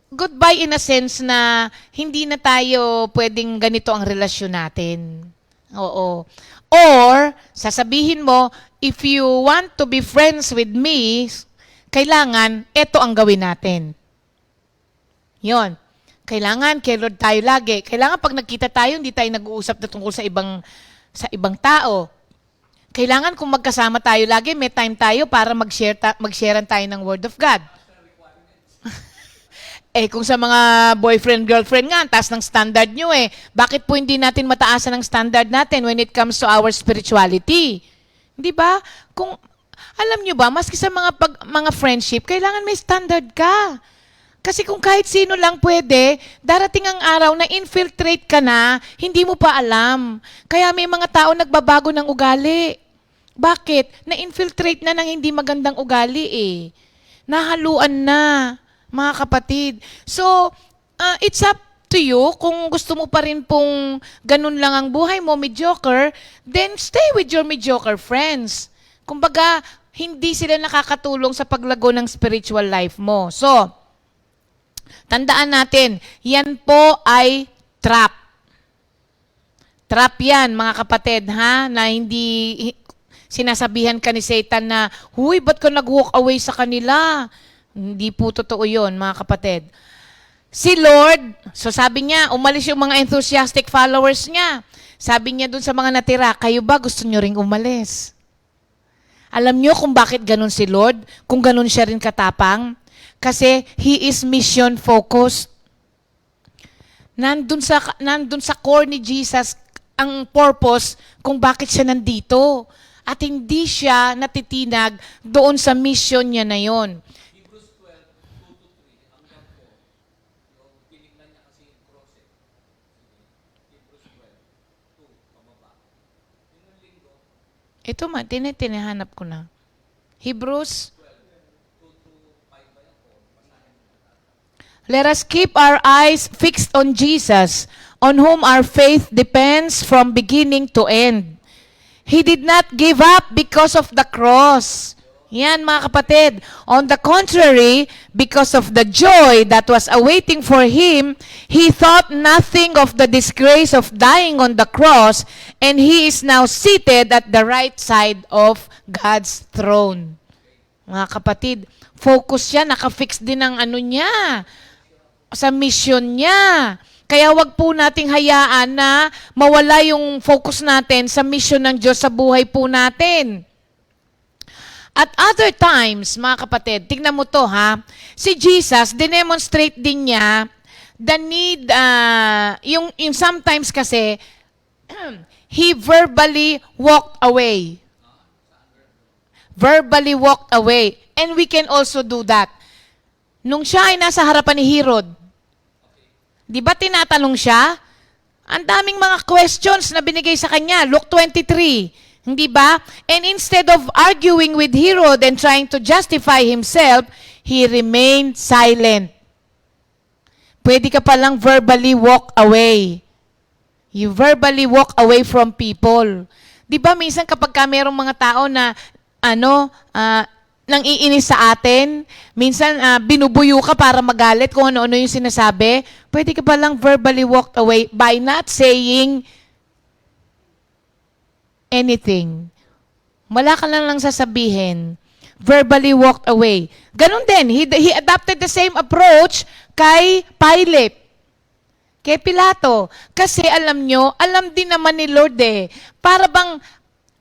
Goodbye in a sense na hindi na tayo pwedeng ganito ang relasyon natin. Oo. Or, sasabihin mo, if you want to be friends with me, kailangan, eto ang gawin natin. Yon. Kailangan, kay Lord tayo lagi. Kailangan pag nagkita tayo, hindi tayo nag-uusap na tungkol sa ibang tao. Kailangan kung magkasama tayo lagi, may time tayo para mag-sharean tayo ng Word of God. Kung sa mga boyfriend, girlfriend nga, taas ng standard nyo bakit po hindi natin mataasan ang standard natin when it comes to our spirituality? Di ba? Kung, alam nyo ba, maski sa mga friendship, kailangan may standard ka. Kasi kung kahit sino lang pwede, darating ang araw na infiltrate ka na, hindi mo pa alam. Kaya may mga tao nagbabago ng ugali. Bakit? Na-infiltrate na ng hindi magandang ugali Nahaluan na, mga kapatid. So, it's up to you. Kung gusto mo pa rin pong ganun lang ang buhay mo, mediocre, then stay with your mediocre friends. Kumbaga, hindi sila nakakatulong sa paglago ng spiritual life mo. So, tandaan natin, yan po ay trap. Trap yan, mga kapatid, na hindi sinasabihan ka ni Satan na, huy, ba't ka nag-walk away sa kanila? Hindi po totoo yun, mga kapatid. Si Lord, so sabi niya, umalis yung mga enthusiastic followers niya. Sabi niya dun sa mga natira, kayo ba gusto nyo ring umalis? Alam nyo kung bakit ganun si Lord? Kung ganun siya rin katapang? Kasi He is mission-focused. Nandun sa core ni Jesus ang purpose kung bakit siya nandito. At hindi siya natitinag doon sa mission niya na yon. Hebrews 12:2-3 hanggang 4. Yung tinignan niya kasi yung cross Hebrews 12:2 pababa. Yung linggo. Ito tinihanap ko na. Hebrews. Let us keep our eyes fixed on Jesus, on whom our faith depends from beginning to end. He did not give up because of the cross. Yan, mga kapatid. On the contrary, because of the joy that was awaiting for Him, He thought nothing of the disgrace of dying on the cross, and He is now seated at the right side of God's throne. Mga kapatid, focus siya, nakafix din ang niya, sa mission niya. Kaya wag po nating hayaan na mawala yung focus natin sa mission ng Diyos sa buhay po natin. At other times, mga kapatid, tignan mo to ha, si Jesus, dinemonstrate din niya the need, yung sometimes kasi, he verbally walked away. Verbally walked away. And we can also do that. Nung siya ay nasa harapan ni Herod, di ba tinatanong siya? Ang daming mga questions na binigay sa kanya. Luke 23. Hindi ba? And instead of arguing with Herod and trying to justify himself, he remained silent. Pwede ka palang verbally walk away. You verbally walk away from people. Di ba minsan kapag ka mayroong mga tao na nang iinis sa atin, minsan binubuyo ka para magalit kung ano-ano yung sinasabi, pwede ka palang verbally walk away by not saying anything. Wala ka lang sasabihin. Verbally walked away. Ganon din, he adopted the same approach kay Pilate. Kay Pilato. Kasi alam nyo, alam din naman ni Lord para bang,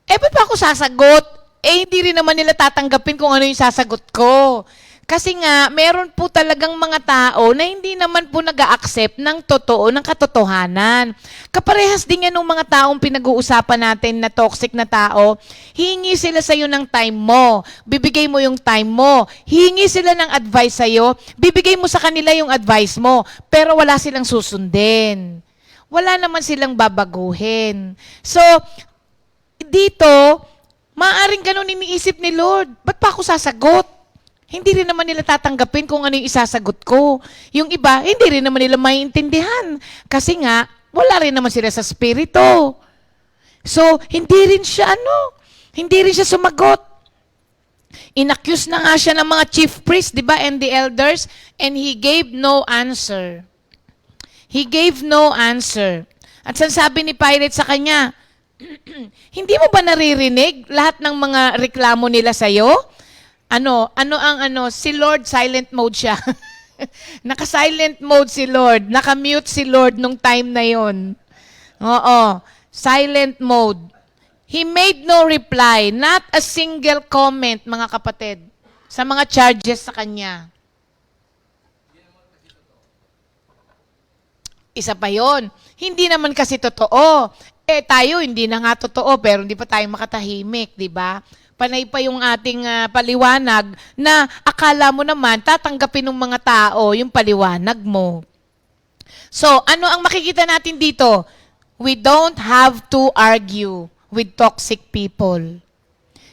ba't pa ako sasagot? Hindi rin naman nila tatanggapin kung ano yung sasagot ko. Kasi nga, meron po talagang mga tao na hindi naman po nag-a-accept ng totoo, ng katotohanan. Kaparehas din yan ng mga taong pinag-uusapan natin na toxic na tao. Hihingi sila sa'yo ng time mo. Bibigay mo yung time mo. Hihingi sila ng advice sa'yo. Bibigay mo sa kanila yung advice mo. Pero wala silang susundin. Wala naman silang babaguhin. So, dito, maaaring ganun iniisip ni Lord. Ba't pa ako sasagot? Hindi rin naman nila tatanggapin kung ano yung isasagot ko. Yung iba, hindi rin naman nila maiintindihan. Kasi nga, wala rin naman sila sa spirito. So, hindi rin siya sumagot. Inaccuse na nga siya ng mga chief priests, di ba, and the elders, and he gave no answer. He gave no answer. At sabi ni Pilate sa kanya, hindi mo ba naririnig lahat ng mga reklamo nila sa'yo? Si Lord, silent mode siya. Naka-silent mode si Lord. Naka-mute si Lord nung time na yon. Oo, silent mode. He made no reply, not a single comment, mga kapatid, sa mga charges sa kanya. Isa pa yon. Hindi naman kasi totoo. Tayo, hindi na nga totoo, pero hindi pa tayo makatahimik, di ba? Panay pa yung ating paliwanag na akala mo naman tatanggapin ng mga tao yung paliwanag mo. So, ano ang makikita natin dito? We don't have to argue with toxic people.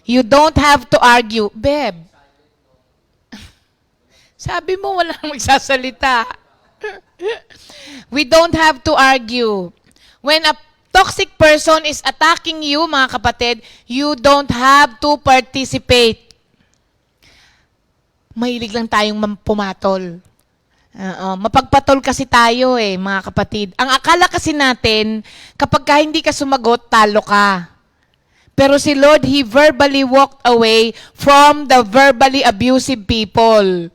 You don't have to argue. Beb, sabi mo walang magsasalita. We don't have to argue. When a toxic person is attacking you, mga kapatid, you don't have to participate. Mahilig lang tayong pumatol. Mapagpatol kasi tayo mga kapatid. Ang akala kasi natin, kapag hindi ka sumagot, talo ka. Pero si Lord, He verbally walked away from the verbally abusive people.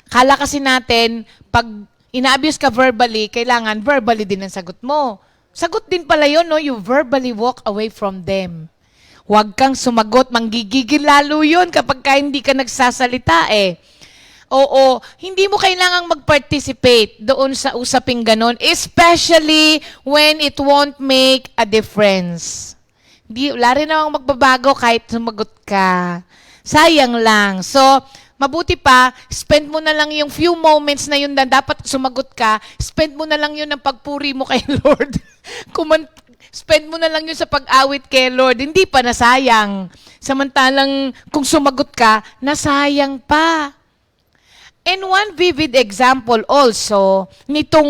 Akala kasi natin, pag ina-abuse ka verbally, kailangan verbally din ang sagot mo. Sagot din pala yun, no? You verbally walk away from them. Huwag kang sumagot, manggigigil lalo yun kapag hindi ka nagsasalita Oo, hindi mo kailangang mag-participate doon sa usaping ganon, especially when it won't make a difference. Wala rin namang magbabago kahit sumagot ka. Sayang lang. So, mabuti pa, spend mo na lang yung few moments na yun na dapat sumagot ka, spend mo na lang yun ng pagpuri mo kay Lord. Spend mo na lang yun sa pag-awit kay Lord. Hindi pa nasayang. Samantalang kung sumagot ka, nasayang pa. And one vivid example also, nitong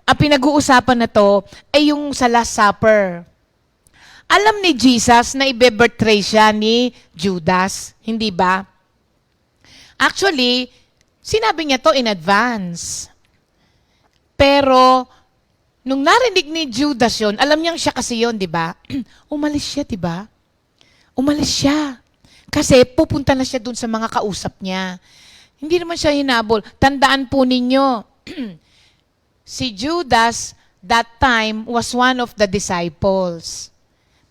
pinag-uusapan na to, ay yung sa Last Supper. Alam ni Jesus na ibe-betray siya ni Judas, hindi ba? Actually, sinabi niya to in advance. Pero, nung narinig ni Judas yun, alam niyang siya kasi yun, di ba? Umalis siya, di ba? Umalis siya. Kasi pupunta na siya dun sa mga kausap niya. Hindi naman siya hinabol. Tandaan po ninyo, si Judas that time was one of the disciples.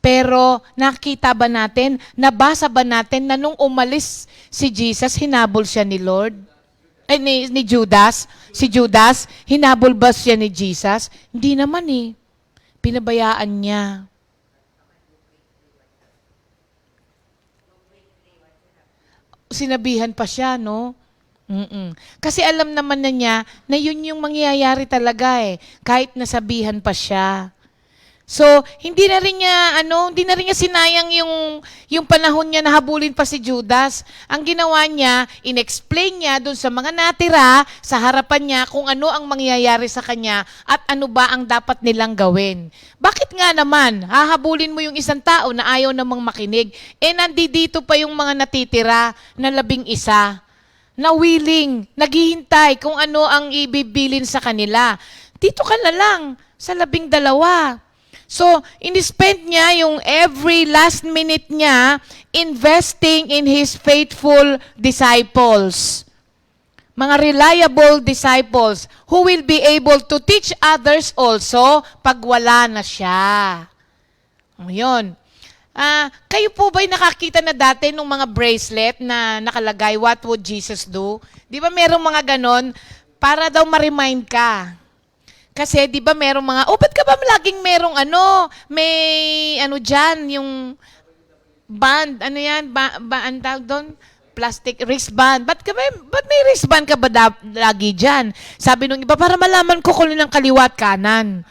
Pero nakita ba natin, nabasa ba natin na nung umalis si Jesus, hinabol siya ni Lord? Ni Judas? Si Judas, hinabol ba siya ni Jesus? Hindi naman eh. Pinabayaan niya. Sinabihan pa siya, no? Kasi alam naman na niya na yun yung mangyayari talaga eh, kahit nasabihan pa siya. So, hindi na rin niya sinayang yung panahon niya na habulin pa si Judas. Ang ginawa niya, inexplain niya dun sa mga natira sa harapan niya kung ano ang mangyayari sa kanya at ano ba ang dapat nilang gawin. Bakit nga naman, hahabulin mo yung isang tao na ayaw namang makinig, nandito pa yung mga natitira na 11 na willing, naghihintay kung ano ang ibibilin sa kanila. Dito ka na lang sa 12. So, in-spend niya yung every last minute niya investing in his faithful disciples. Mga reliable disciples who will be able to teach others also pag wala na siya. Ngayon, kayo po ba'y nakakita na dati ng mga bracelet na nakalagay, what would Jesus do? Di ba merong mga ganon? Para daw ma-remind ka. Kasi, di ba, merong mga, ba't ka ba laging merong may dyan, yung band, ang tawag doon? Plastic wristband. Ba't may wristband ka ba lagi dyan? Sabi nung iba, para malaman ko kung ng kaliwa at kanan.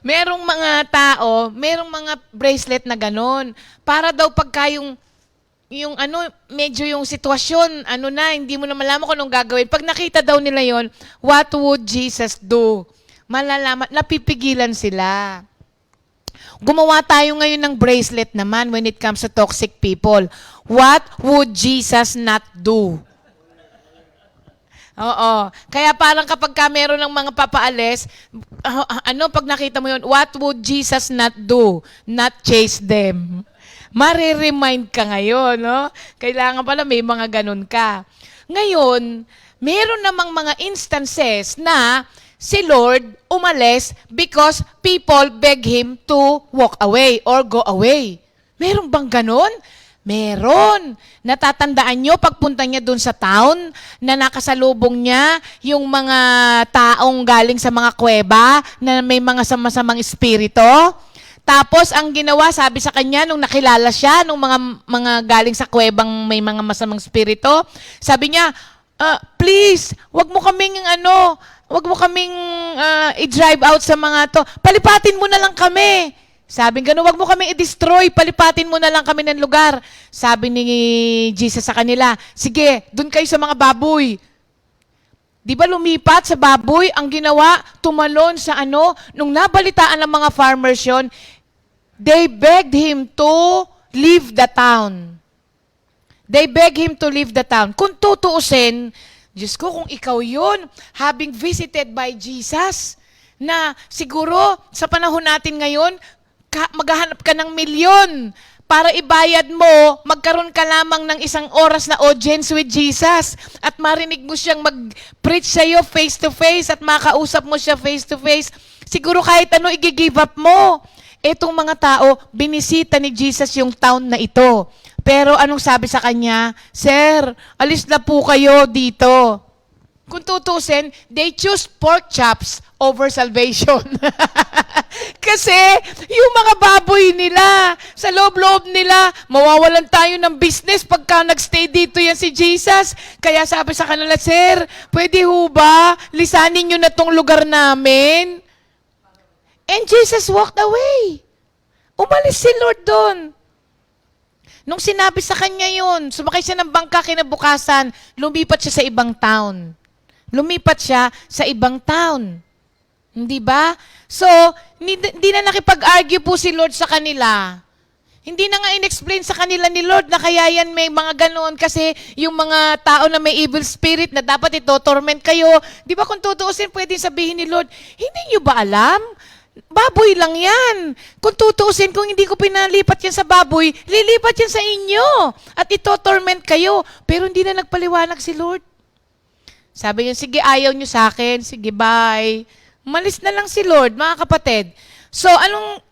Merong mga tao, merong mga bracelet na ganon. Para daw pagka medyo yung sitwasyon, hindi mo na malaman kung anong gagawin. Pag nakita daw nila yon, what would Jesus do? Malalaman, napipigilan sila. Gumawa tayo ngayon ng bracelet naman when it comes to toxic people. What would Jesus not do? Oo. Kaya parang kapag meron ng mga papaalis, pag nakita mo yun, what would Jesus not do? Not chase them. Mare-remind ka ngayon, no? Kailangan pala may mga ganun ka. Ngayon, meron namang mga instances na si Lord umalis because people beg Him to walk away or go away. Meron bang ganun? Meron. Natatandaan nyo, pagpunta niya dun sa town, na nakasalubong niya yung mga taong galing sa mga kuweba na may mga sama-samang espiritu. Tapos, ang ginawa, sabi sa kanya, nung nakilala siya, nung mga galing sa kuwebang may mga masamang spirito, sabi niya, please, wag mo kaming i-drive out sa mga to. Palipatin mo na lang kami. Sabi gano'n, wag mo kaming i-destroy, palipatin mo na lang kami ng lugar. Sabi ni Jesus sa kanila, sige, dun kayo sa mga baboy. Di ba lumipat sa baboy, ang ginawa, tumalon sa nung nabalitaan ng mga farmers yon, they begged him to leave the town. They begged him to leave the town. Kung tutuusin, Diyos ko, kung ikaw yun, having visited by Jesus, na siguro sa panahon natin ngayon, maghahanap ka ng milyon para ibayad mo, magkaroon ka lamang ng 1 oras na audience with Jesus at marinig mo siyang mag-preach sa'yo face-to-face at makausap mo siya face-to-face. Siguro kahit i-give up mo. Etong mga tao, binisita ni Jesus yung town na ito. Pero anong sabi sa kanya? Sir, alis na po kayo dito. Kung tutusin, they choose pork chops over salvation. Kasi yung mga baboy nila, sa loob-loob nila, mawawalan tayo ng business pagka nagstay dito yan si Jesus. Kaya sabi sa kanila, Sir, pwede ho ba lisanin nyo na tong lugar namin? And Jesus walked away. Umalis si Lord doon. Nung sinabi sa kanya yun, sumakay siya ng bangka kinabukasan, lumipat siya sa ibang town. Lumipat siya sa ibang town. Hindi ba? So, hindi na nakipag-argue po si Lord sa kanila. Hindi na nga in-explain sa kanila ni Lord na kaya yan may mga ganoon kasi yung mga tao na may evil spirit na dapat ito-torment kayo. Di ba kung tutuusin, pwedeng sabihin ni Lord, hindi nyo ba alam? Baboy lang yan. Kung tutuusin, kung hindi ko pinalipat yan sa baboy, lilipat yan sa inyo. At ito-torment kayo. Pero hindi na nagpaliwanag si Lord. Sabi niya, sige, ayaw niyo sa akin. Sige, bye. Umalis na lang si Lord, mga kapatid. So, anong...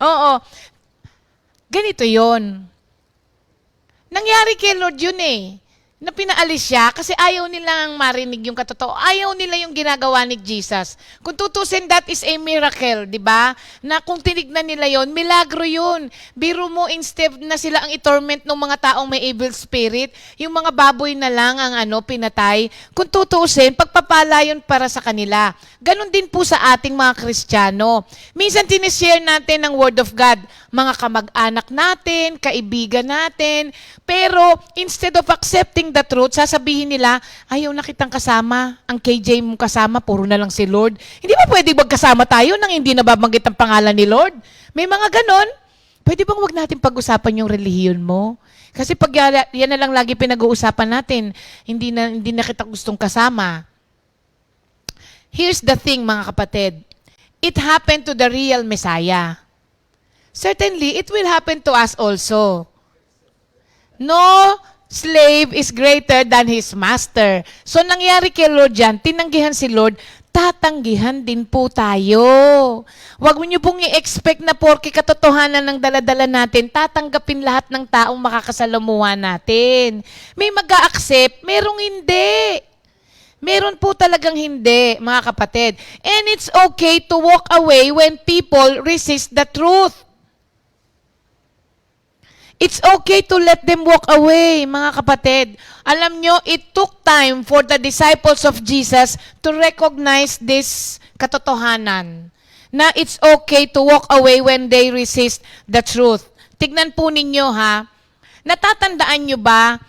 Oo. Ganito yon. Nangyari kay Lord yun eh. Na pinaalis siya kasi ayaw nilang marinig yung katotoo. Ayaw nila yung ginagawa ni Jesus. Kung tutusin, that is a miracle, di ba? Na kung tinignan nila yon, milagro yun. Biro mo, instead na sila ang i-torment ng mga taong may evil spirit, yung mga baboy na lang ang pinatay. Kung tutusin, pagpapala yun para sa kanila. Ganon din po sa ating mga Kristiyano. Minsan tinishare natin ang Word of God, mga kamag-anak natin, kaibigan natin, pero instead of accepting the truth, sasabihin nila, ayaw na kitang kasama. Ang KJ mong kasama, puro na lang si Lord. Hindi ba pwede magkasama tayo nang hindi nababanggit ang pangalan ni Lord? May mga ganon. Pwede bang wag natin pag-usapan yung relihiyon mo? Kasi pag yan na lang lagi pinag-uusapan natin, hindi na kita gustong kasama. Here's the thing, mga kapatid. It happened to the real Messiah. Certainly, it will happen to us also. No slave is greater than his master. So, nangyari kay Lord yan, tinanggihan si Lord, tatanggihan din po tayo. Huwag mo niyo pong i-expect na porke katotohanan ng daladala natin, tatanggapin lahat ng taong makakasalamuha natin. May mag-a-accept, merong hindi. Meron po talagang hindi, mga kapatid. And it's okay to walk away when people resist the truth. It's okay to let them walk away, mga kapatid. Alam nyo, it took time for the disciples of Jesus to recognize this katotohanan. Na it's okay to walk away when they resist the truth. Tignan po ninyo ha, natatandaan nyo ba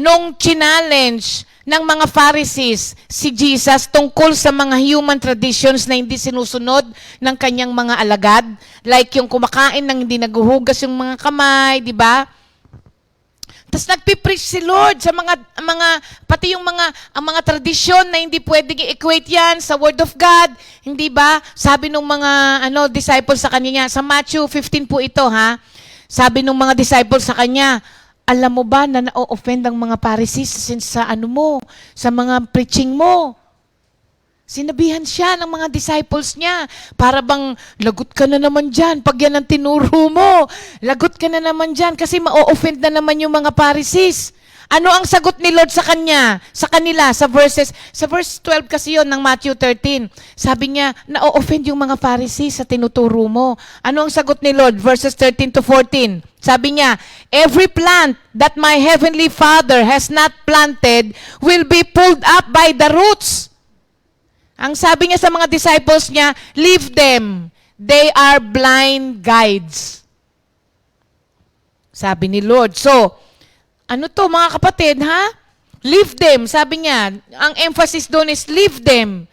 nung challenge ng mga Pharisees si Jesus tungkol sa mga human traditions na hindi sinusunod ng kanyang mga alagad? Like yung kumakain ng hindi naguhugas yung mga kamay, di ba? Tapos nagpipreach si Lord sa pati yung mga tradisyon na hindi pwedeng i-equate yan sa Word of God. Hindi ba? Sabi ng mga disciples sa kanya, sa Matthew 15 po ito ha, sabi ng mga disciples sa kanya, alam mo ba na na-offend ang mga Pharisees sa sa mga preaching mo? Sinabihan siya ng mga disciples niya, para bang lagot ka na naman dyan pag yan ang tinuro mo. Lagot ka na naman dyan kasi ma-offend na naman yung mga Pharisees. Ano ang sagot ni Lord sa kanila, sa verse 12 kasi yon ng Matthew 13. Sabi niya, na-offend yung mga Pharisees sa tinuturo mo. Ano ang sagot ni Lord? Verses 13 to 14. Sabi niya, every plant that my heavenly Father has not planted will be pulled up by the roots. Ang sabi niya sa mga disciples niya, leave them. They are blind guides. Sabi ni Lord. So, ano to mga kapatid, ha? Leave them. Sabi niya, ang emphasis doon is leave them.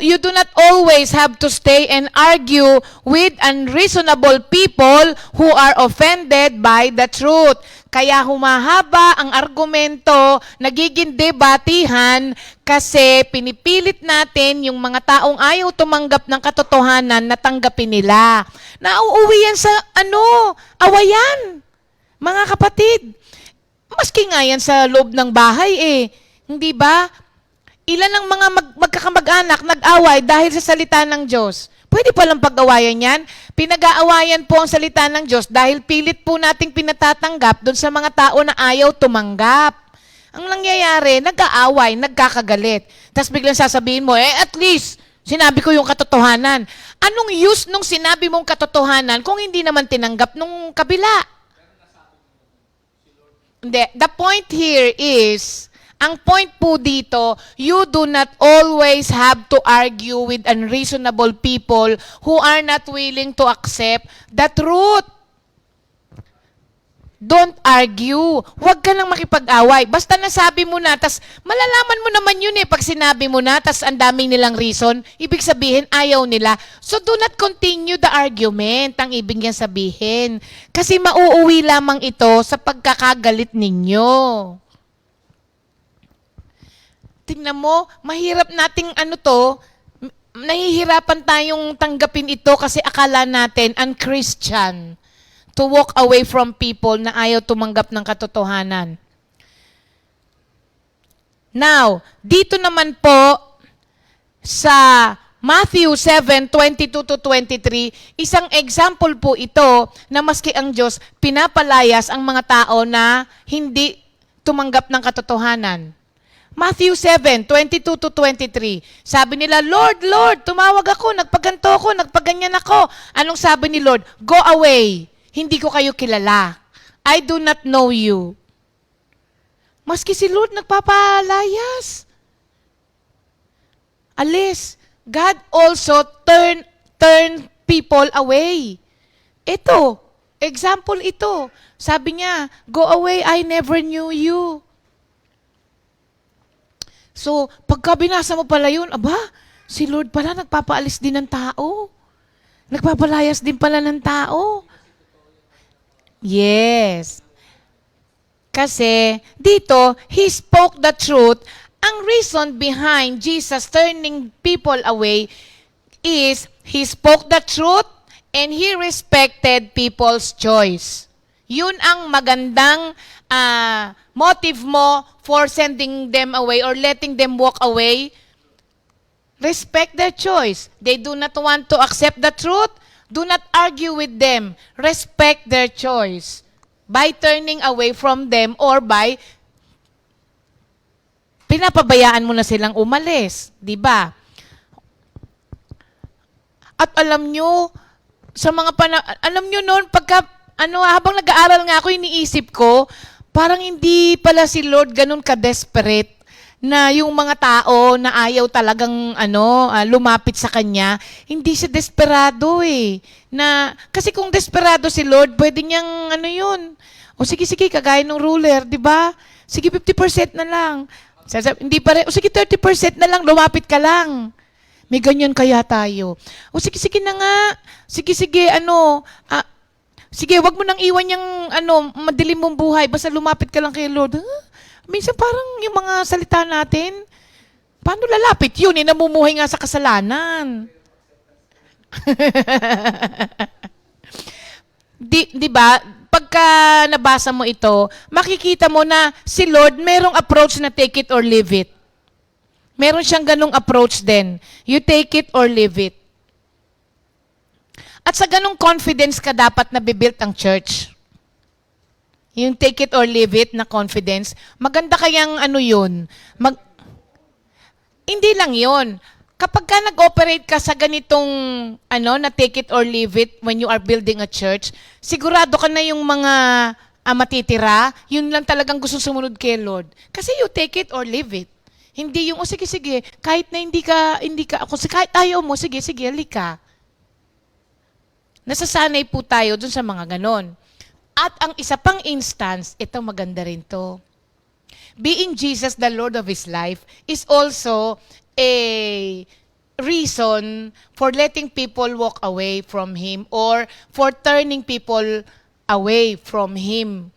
You do not always have to stay and argue with unreasonable people who are offended by the truth. Kaya humahaba ang argumento, nagiging debatihan kasi pinipilit natin yung mga taong ayaw tumanggap ng katotohanan na tanggapin nila. Nauuwi yan sa awayan. Mga kapatid, maski nga yan sa loob ng bahay hindi ba? Ilan ang mga magkakamag-anak nag-away dahil sa salita ng Diyos? Pwede palang pag-awayan yan? Pinag-aawayan po ang salita ng Diyos dahil pilit po nating pinatatanggap doon sa mga tao na ayaw tumanggap. Ang nangyayari, nag-aaway, nagkakagalit. Tapos biglang sasabihin mo, at least, sinabi ko yung katotohanan. Anong use nung sinabi mong katotohanan kung hindi naman tinanggap nung kabila? The point here is, ang point po dito, you do not always have to argue with unreasonable people who are not willing to accept the truth. Don't argue. Huwag ka nang makipag-away. Basta nasabi mo na, tas malalaman mo naman yun pag sinabi mo na, tas ang daming nilang reason, ibig sabihin ayaw nila. So do not continue the argument, ang ibig niyang sabihin. Kasi mauuwi lamang ito sa pagkakagalit ninyo. Tingnan mo, mahirap nating nahihirapan tayong tanggapin ito kasi akala natin un-Christian to walk away from people na ayaw tumanggap ng katotohanan. Now, dito naman po sa Matthew 7:22-23, isang example po ito na maski ang Diyos pinapalayas ang mga tao na hindi tumanggap ng katotohanan. Matthew 7:22-23, sabi nila, Lord, Lord, tumawag ako, nagpaganto ako, nagpaganyan ako. Anong sabi ni Lord? Go away, hindi ko kayo kilala. I do not know you. Maski si Lord nagpapalayas. Alis. God also turn people away. Ito, example ito. Sabi niya, go away, I never knew you. So, pagka binasa mo pala yun, aba, si Lord pala nagpapaalis din ng tao. Nagpapalayas din pala ng tao. Yes. Kasi dito, He spoke the truth. Ang reason behind Jesus turning people away is He spoke the truth and He respected people's choice. Yun ang magandang motive mo for sending them away or letting them walk away. Respect their choice. They do not want to accept the truth. Do not argue with them. Respect their choice by turning away from them or by pinapabayaan mo na silang umalis, di ba? At alam nyo, sa mga alam nyo noon, pagka, habang nag-aaral nga ako, iniisip ko, parang hindi pala si Lord ganun ka-desperate na yung mga tao na ayaw talagang lumapit sa Kanya, hindi siya desperado eh. Kasi kung desperado si Lord, pwede niyang yun. O sige, kagaya ng ruler, di ba? Sige, 50% na lang. Hindi pa rin, o sige, 30% na lang, lumapit ka lang. May ganyan kaya tayo. O sige na nga. Sige, sige, wag mo nang iwan yung, madilim mong buhay, basta lumapit ka lang kay Lord. Minsan parang yung mga salita natin, paano lalapit yun? Namumuhay nga sa kasalanan. Di ba? Pagka nabasa mo ito, makikita mo na si Lord merong approach na take it or leave it. Meron siyang ganong approach din. You take it or leave it. At sa ganong confidence ka dapat nabibuild ang church. Yung take it or leave it na confidence, maganda kayang yun. Hindi lang yun. Kapag ka nag-operate ka sa ganitong na take it or leave it when you are building a church, sigurado ka na yung mga matitira, yun lang talagang gusto sumunod kay Lord. Kasi you take it or leave it. Hindi yung, sige, kahit na hindi ka, kahit ayaw mo, sige, halika. Nasasanay po tayo dun sa mga ganon. At ang isa pang instance, ito maganda rin to. Being Jesus the Lord of his life is also a reason for letting people walk away from Him or for turning people away from Him.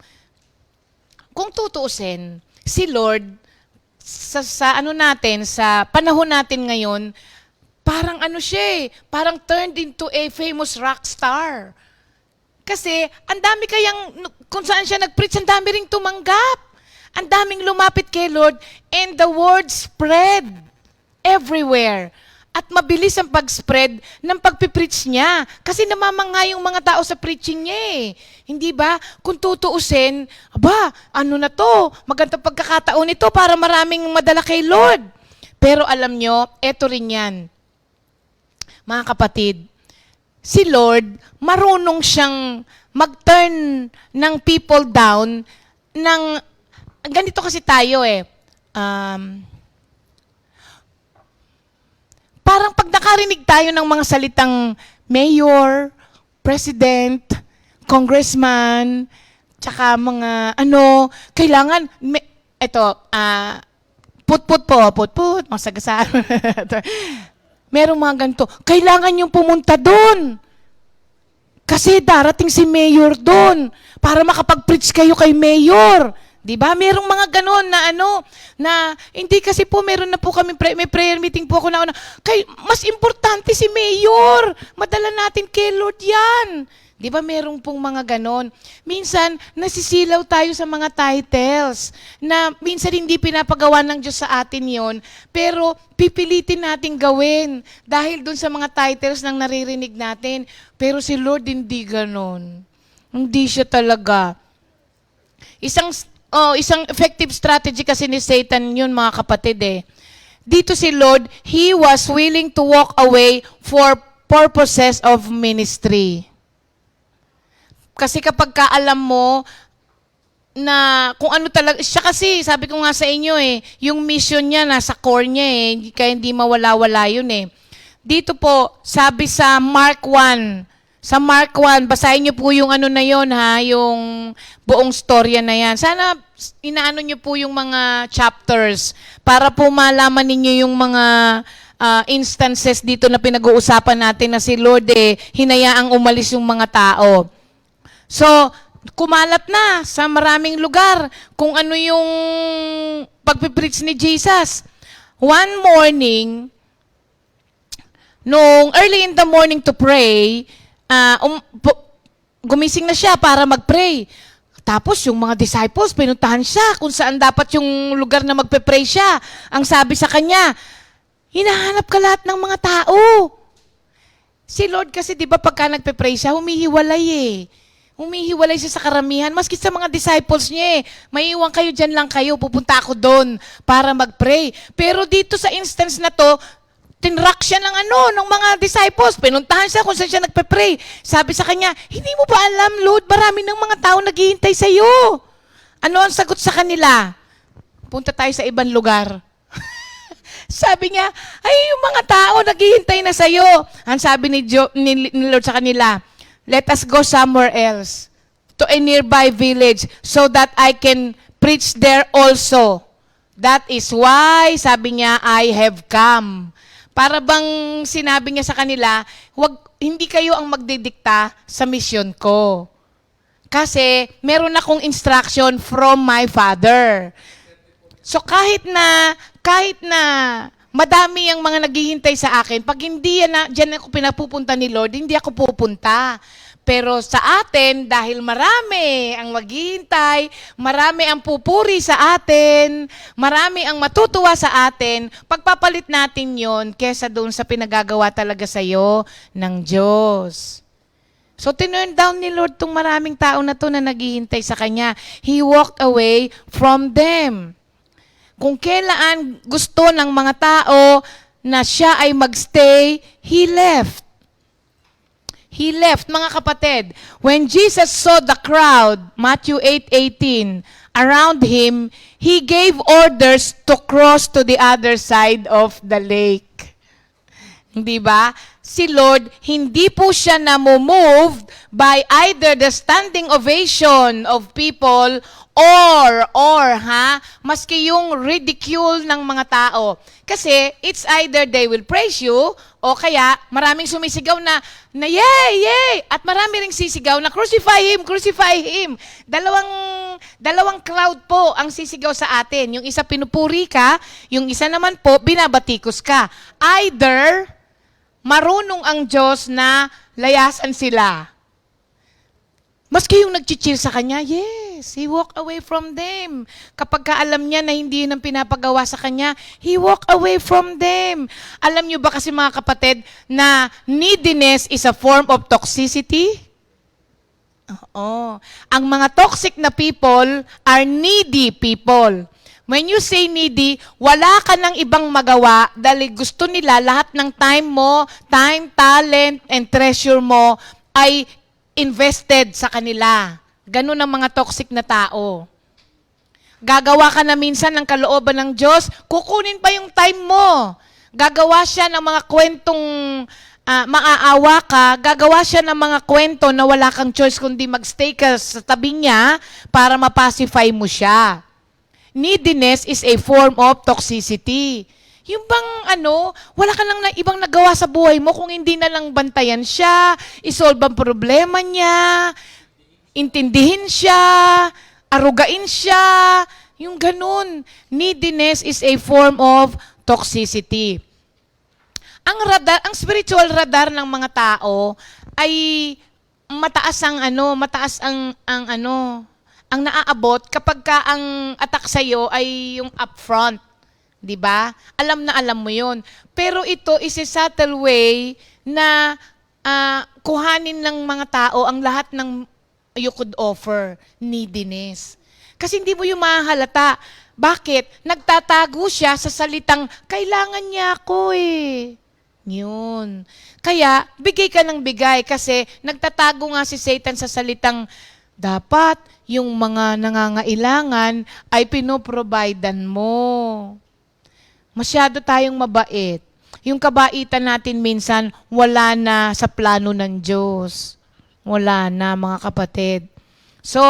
Kung tutuusin, si Lord, sa panahon natin ngayon, parang parang turned into a famous rock star. Kasi, ang dami kung saan siya nag-preach, ang dami ring tumanggap. Ang daming lumapit kay Lord, and the word spread everywhere. At mabilis ang pag-spread ng pagpipreach niya. Kasi namamanga yung mga tao sa preaching niya eh. Hindi ba? Kung tutuusin, magandang pagkakataon ito para maraming madala kay Lord. Pero alam nyo, eto rin yan. Mga kapatid, si Lord, marunong siyang mag-turn ng people down ng, ganito kasi tayo eh, parang pag nakarinig tayo ng mga salitang mayor, president, congressman, tsaka mga kailangan, put, masagasaan. Merong mga ganito, kailangan yung pumunta doon. Kasi darating si mayor doon para makapag-preach kayo kay mayor. Diba? Merong mga ganon na hindi kasi po, meron na po kami, may prayer meeting po ako mas importante si mayor. Madala natin kay Lord yan. Di ba merong pong mga ganon? Minsan, nasisilaw tayo sa mga titles na minsan hindi pinapagawa ng Diyos sa atin yon, pero pipilitin natin gawin dahil dun sa mga titles ng naririnig natin. Pero si Lord hindi ganon. Hindi siya talaga. Isang effective strategy kasi ni Satan yun, mga kapatid eh. Dito si Lord, He was willing to walk away for purposes of ministry. Kasi kapag alam mo na kung ano talaga, siya kasi, sabi ko nga sa inyo eh, yung mission niya nasa core niya eh, kaya hindi mawala-wala yun eh. Dito po, sabi sa Mark 1, basahin niyo po yung ano na yun ha, yung buong storya na yan. Sana inaano niyo po yung mga chapters para po malaman ninyo yung mga instances dito na pinag-uusapan natin na si Lord eh, hinayaang umalis yung mga tao. So, kumalat na sa maraming lugar kung ano yung pagpipreach ni Jesus. One morning, nung early in the morning to pray, gumising na siya para mag-pray. Tapos yung mga disciples, pinuntahan siya kung saan dapat yung lugar na magpe-pray siya. Ang sabi sa kanya, hinahanap ka lahat ng mga tao. Si Lord kasi, di ba pagka nagpe-pray siya, humihiwalay eh. Humihiwalay siya sa karamihan, maski sa mga disciples niya eh. Maiiwan kayo, dyan lang kayo, pupunta ako doon para mag-pray. Pero dito sa instance na to, tinrack siya ng mga disciples. Pinuntahan siya kung saan siya nagpe-pray. Sabi sa kanya, hindi mo ba alam, Lord, marami ng mga tao naghihintay sa iyo. Ano ang sagot sa kanila? Punta tayo sa ibang lugar. Sabi niya, ay, yung mga tao naghihintay na sa iyo. Ang sabi ni Lord sa kanila, let us go somewhere else, to a nearby village, so that I can preach there also. That is why, sabi niya, I have come. Para bang sinabi niya sa kanila, hindi kayo ang magdidikta sa mission ko. Kasi meron akong instruction from my Father. So kahit na madami ang mga naghihintay sa akin, pag hindi diyan ako pinapupunta ni Lord, hindi ako pupunta. Pero sa atin, dahil marami ang maghihintay, marami ang pupuri sa atin, marami ang matutuwa sa atin, pagpapalit natin yon kesa doon sa pinagagawa talaga sa iyo ng Diyos. So, tinurn down ni Lord tong maraming tao na to na naghihintay sa Kanya. He walked away from them. Kung kailan gusto ng mga tao na siya ay magstay, He left. He left, mga kapatid. When Jesus saw the crowd, Matthew 8:18, around Him, He gave orders to cross to the other side of the lake. Hindi ba? Si Lord, hindi po siya namumoved by either the standing ovation of people maski yung ridicule ng mga tao. Kasi it's either they will praise you o kaya maraming sumisigaw na yay, yay! At marami ring sisigaw na crucify him, crucify him. Dalawang crowd po ang sisigaw sa atin. Yung isa pinupuri ka, yung isa naman po binabatikos ka. Either marunong ang Diyos na layasan sila. Maski yung nag-cheer sa kanya, yes, He walked away from them. Kapag alam niya na hindi yun ang pinapagawa sa kanya, He walked away from them. Alam niyo ba kasi mga kapatid, na neediness is a form of toxicity? Oo. Ang mga toxic na people are needy people. When you say needy, wala ka ng ibang magawa dahil gusto nila lahat ng time mo, time, talent, and treasure mo ay invested sa kanila. Ganun ang mga toxic na tao. Gagawa ka na minsan ng kalooban ng Diyos, kukunin pa yung time mo. Gagawa siya ng mga kwentong maaawa ka, gagawa siya ng mga kwento na wala kang choice kundi magstay ka sa tabi niya para mapacify mo siya. Neediness is a form of toxicity. Yung bang wala ka nang ibang nagawa sa buhay mo kung hindi na lang bantayan siya, isolve ang problema niya, intindihin siya, arugain siya, yung ganun. Neediness is a form of toxicity. Ang spiritual radar ng mga tao ay mataas ang ang naaabot kapag ka ang attack sa ay yung upfront, 'di ba? Alam na alam mo 'yon. Pero ito is a subtle way na kuhanin ng mga tao ang lahat ng you could offer, neediness. Kasi hindi mo yung mahalata. Bakit? Nagtatago siya sa salitang, kailangan niya ako eh. Yun. Kaya, bigay ka ng bigay kasi nagtatago nga si Satan sa salitang, dapat yung mga nangangailangan ay pinoprovidean mo. Masyado tayong mabait. Yung kabaitan natin minsan, wala na sa plano ng Diyos. Wala na, mga kapatid. So,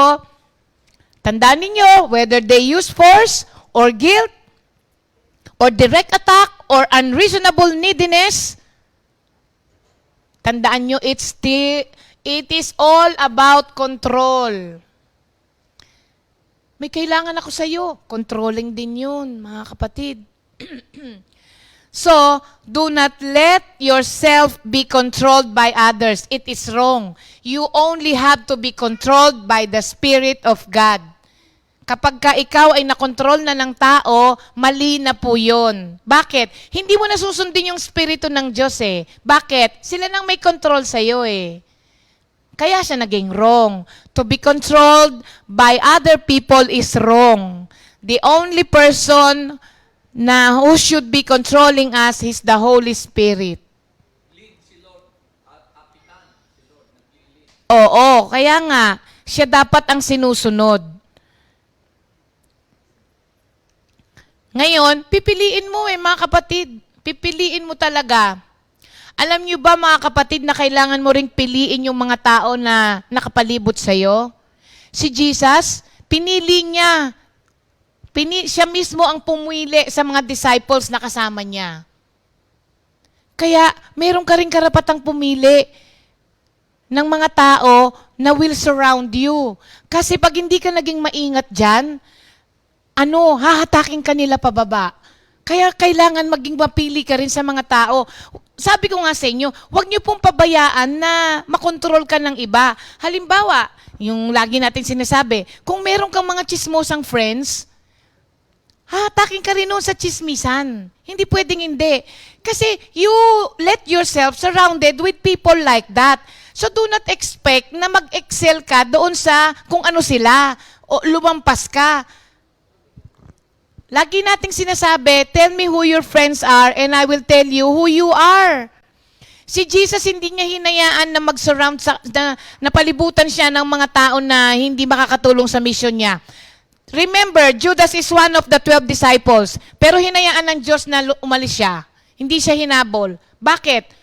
tandaan ninyo, whether they use force or guilt, or direct attack, or unreasonable neediness, tandaan nyo, it is all about control. May kailangan ako sa'yo. Controlling din yun, mga kapatid. So, do not let yourself be controlled by others. It is wrong. You only have to be controlled by the Spirit of God. Kapag ka ikaw ay nakontrol na ng tao, mali na po yun. Bakit? Hindi mo nasusundin yung Espiritu ng Diyos eh. Bakit? Sila nang may control sa'yo eh. Kaya siya naging wrong. To be controlled by other people is wrong. The only person na who should be controlling us is the Holy Spirit. Oo, kaya nga, siya dapat ang sinusunod. Ngayon, pipiliin mo mga kapatid. Pipiliin mo talaga. Alam niyo ba mga kapatid na kailangan mo ring piliin yung mga tao na nakapalibot sa'yo? Si Jesus, pinili niya. Siya mismo ang pumili sa mga disciples na kasama niya. Kaya, meron ka rin karapatang pumili ng mga tao na will surround you. Kasi pag hindi ka naging maingat dyan, hahatakin ka nila pababa. Kaya kailangan maging mapili ka rin sa mga tao. Sabi ko nga sa inyo, huwag niyo pong pabayaan na makontrol ka ng iba. Halimbawa, yung lagi natin sinasabi, kung meron kang mga chismosang friends, hahatakin ka rin noon sa chismisan. Hindi pwedeng hindi. Kasi you let yourself surrounded with people like that. So do not expect na mag-excel ka doon sa kung ano sila o lumampas ka. Lagi nating sinasabi, tell me who your friends are and I will tell you who you are. Si Jesus hindi niya hinayaan na mag-surround, napalibutan siya ng mga tao na hindi makakatulong sa mission niya. Remember, Judas is one of the 12 disciples, pero hinayaan ng Diyos na umalis siya. Hindi siya hinabol. Bakit?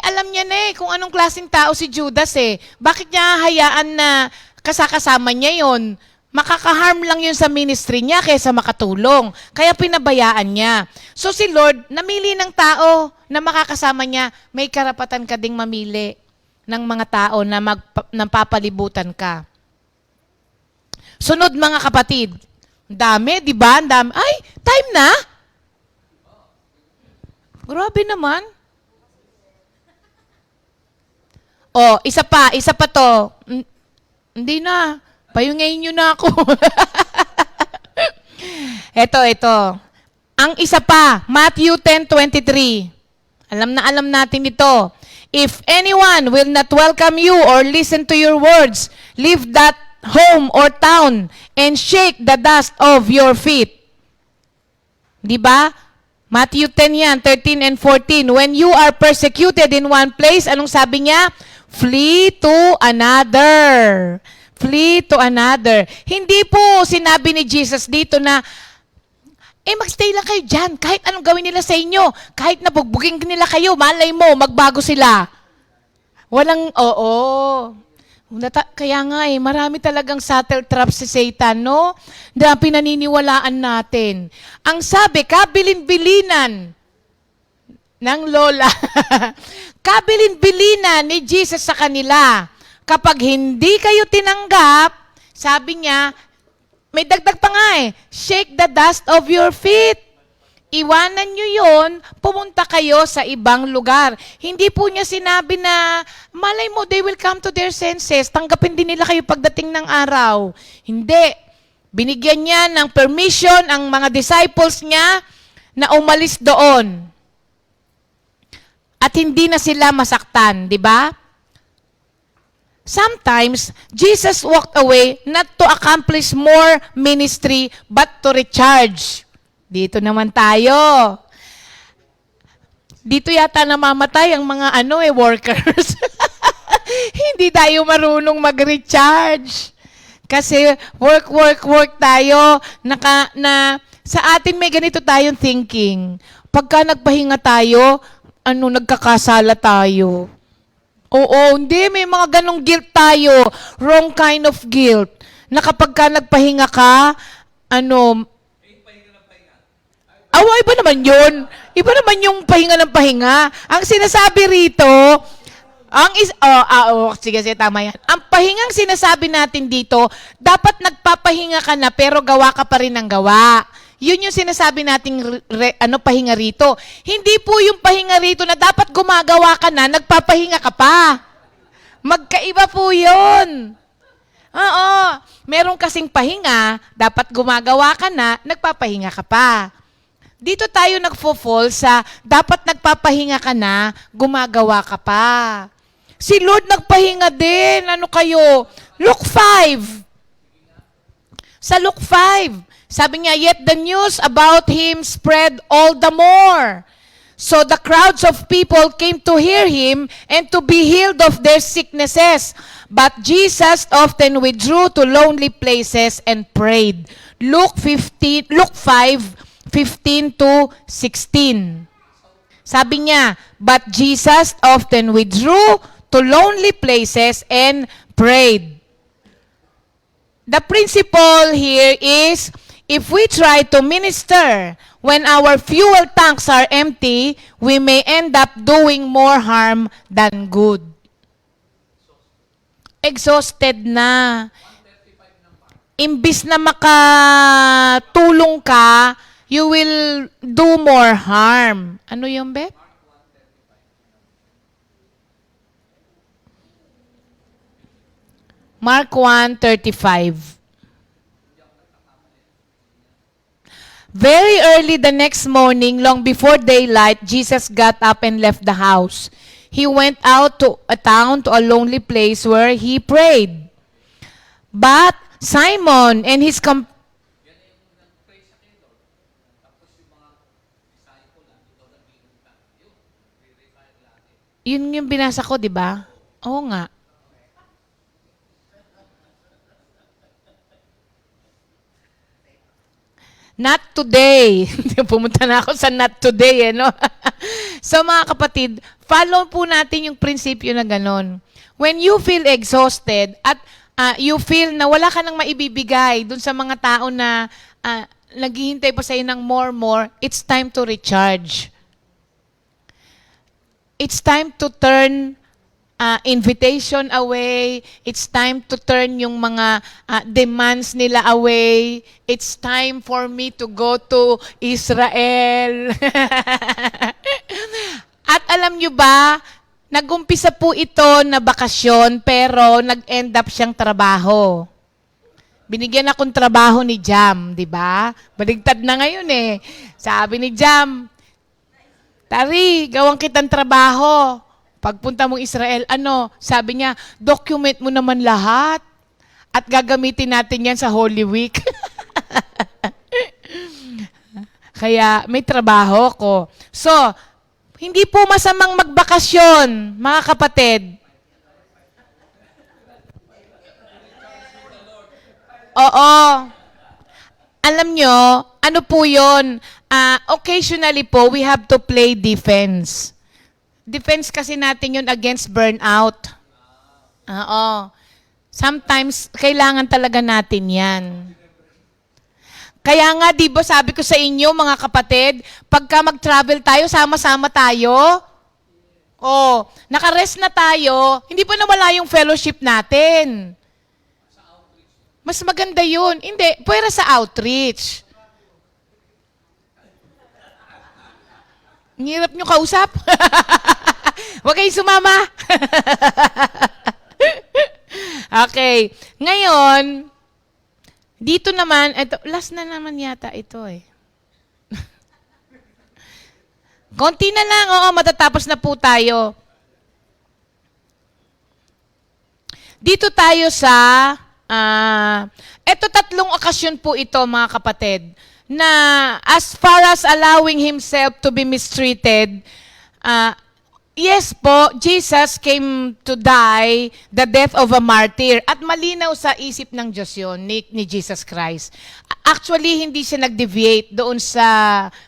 Alam niya na kung anong klaseng tao si Judas eh. Bakit niya hayaan na kasakasama niya yon? Makakaharm lang yun sa ministry niya kaysa makatulong. Kaya pinabayaan niya. So si Lord, namili ng tao na makakasama niya, may karapatan ka ding mamili ng mga tao na papalibutan ka. Sunod mga kapatid. Dami, di ba? Dami. Ay, time na? Grabe naman. Isa pa to. Hindi na. Payungayin nyo na ako. Ito. Ang isa pa, Matthew 10:23. Alam natin ito. If anyone will not welcome you or listen to your words, leave that home or town and shake the dust of your feet. Di ba? Matthew 10 yan, 13 and 14. When you are persecuted in one place, anong sabi niya? Flee to another. Flee to another. Hindi po sinabi ni Jesus dito na, magstay lang kayo dyan. Kahit anong gawin nila sa inyo. Kahit nabugbugin nila kayo, malay mo, magbago sila. Walang, kaya nga marami talagang subtle trap si Satan, no? Na pinaniniwalaan natin. Ang sabi, kabilin-bilinan ng lola. Kabilin-bilinan ni Jesus sa kanila. Kapag hindi kayo tinanggap, sabi niya, may dagdag pa nga shake the dust of your feet. iwanan nyo yon, pumunta kayo sa ibang lugar. Hindi po niya sinabi na, malay mo, they will come to their senses. Tanggapin din nila kayo pagdating ng araw. Hindi. Binigyan niya ng permission ang mga disciples niya na umalis doon. At hindi na sila masaktan, di ba? Sometimes, Jesus walked away not to accomplish more ministry, but to recharge. Dito naman tayo. Dito yata namamatay ang mga workers. Hindi tayo marunong mag-recharge. Kasi work tayo. Sa atin may ganito tayong thinking. Pagka nagpahinga tayo, nagkakasala tayo. Oo, hindi. May mga ganong guilt tayo. Wrong kind of guilt. Na kapag ka nagpahinga ka, iba naman yun. Iba naman yung pahinga ng pahinga. Ang sinasabi rito, sige, tama yan. Ang pahingang sinasabi natin dito, dapat nagpapahinga ka na pero gawa ka pa rin ng gawa. Yun yung sinasabi nating pahinga rito. Hindi po yung pahinga rito na dapat gumagawa ka na, nagpapahinga ka pa. Magkaiba po yun. Oo. Meron kasing pahinga, dapat gumagawa ka na, nagpapahinga ka pa. Dito tayo nagfo-fall sa dapat nagpapahinga ka na, gumagawa ka pa. Si Lord nagpahinga din. Ano kayo? Luke 5. Sa Luke 5, sabi niya, yet the news about him spread all the more. So the crowds of people came to hear him and to be healed of their sicknesses. But Jesus often withdrew to lonely places and prayed. Luke 5:15 to 16. Sabi niya, but Jesus often withdrew to lonely places and prayed. The principle here is, if we try to minister when our fuel tanks are empty, we may end up doing more harm than good. Exhausted na. Imbis na makatulong ka, you will do more harm. Ano yung Beb? Mark 1:35. Very early the next morning, long before daylight, Jesus got up and left the house. He went out to a town, to a lonely place where he prayed. But Simon and his yun yung binasa ko, di ba? Oo nga. Not today. Pumunta na ako sa not today, no? So mga kapatid, follow po natin yung prinsipyo na ganon. When you feel exhausted at you feel na wala ka nang maibibigay dun sa mga tao na naghihintay pa sa'yo ng more, it's time to recharge. It's time to turn invitation away. It's time to turn yung mga demands nila away. It's time for me to go to Israel. At alam nyo ba, nag-umpisa po ito na bakasyon pero nag-end up siyang trabaho. Binigyan akong trabaho ni Jam, di ba? Baligtad na ngayon eh. Sabi ni Jam, Tari, gawang kitang trabaho. Pagpunta mong Israel, sabi niya, document mo naman lahat at gagamitin natin yan sa Holy Week. Kaya may trabaho ko. So, hindi po masamang magbakasyon, mga kapatid. Oo. Alam nyo, ano po yun? Occasionally po, we have to play defense. Defense kasi natin yun against burnout. Oo. Sometimes, kailangan talaga natin yan. Kaya nga, di ba sabi ko sa inyo, mga kapatid, pagka mag-travel tayo, sama-sama tayo. Oh, naka-rest na tayo, hindi pa nawala yung fellowship natin. Mas maganda yun. Hindi, pwera sa outreach. Ang hirap nyo kausap. Huwag kayong sumama. Okay. Ngayon, dito naman, ito, last na naman yata ito eh. Konti na lang, oo, matatapos na po tayo. Dito tayo sa, eto tatlong okasyon po ito mga kapatid, na as far as allowing himself to be mistreated, yes po, Jesus came to die the death of a martyr. At malinaw sa isip ng Diyos yun, ni Jesus Christ. Actually, hindi siya nag-deviate doon sa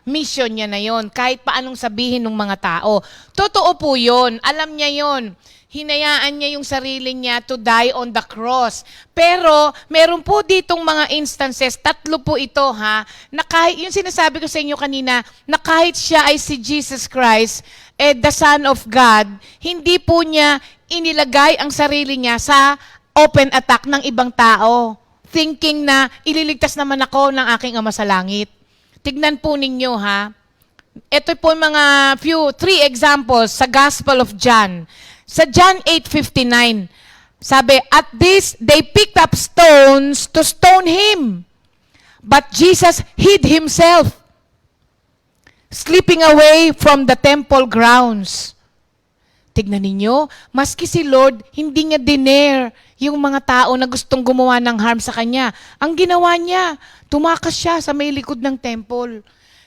mission niya na yon, kahit paanong sabihin ng mga tao. Totoo po yun, alam niya yon. Hinayaan niya yung sarili niya to die on the cross. Pero, meron po ditong mga instances, tatlo po ito ha, na kahit, yung sinasabi ko sa inyo kanina, na kahit siya ay si Jesus Christ, the Son of God, hindi po niya inilagay ang sarili niya sa open attack ng ibang tao, thinking na ililigtas naman ako ng aking Ama sa Langit. Tignan po ninyo ha, ito po yung mga 3 examples sa Gospel of John. Sa John 8:59, sabi, at this, they picked up stones to stone him. But Jesus hid himself, slipping away from the temple grounds. Tignan ninyo, maski si Lord, hindi niya dinare yung mga tao na gustong gumawa ng harm sa kanya. Ang ginawa niya, tumakas siya sa may likod ng temple.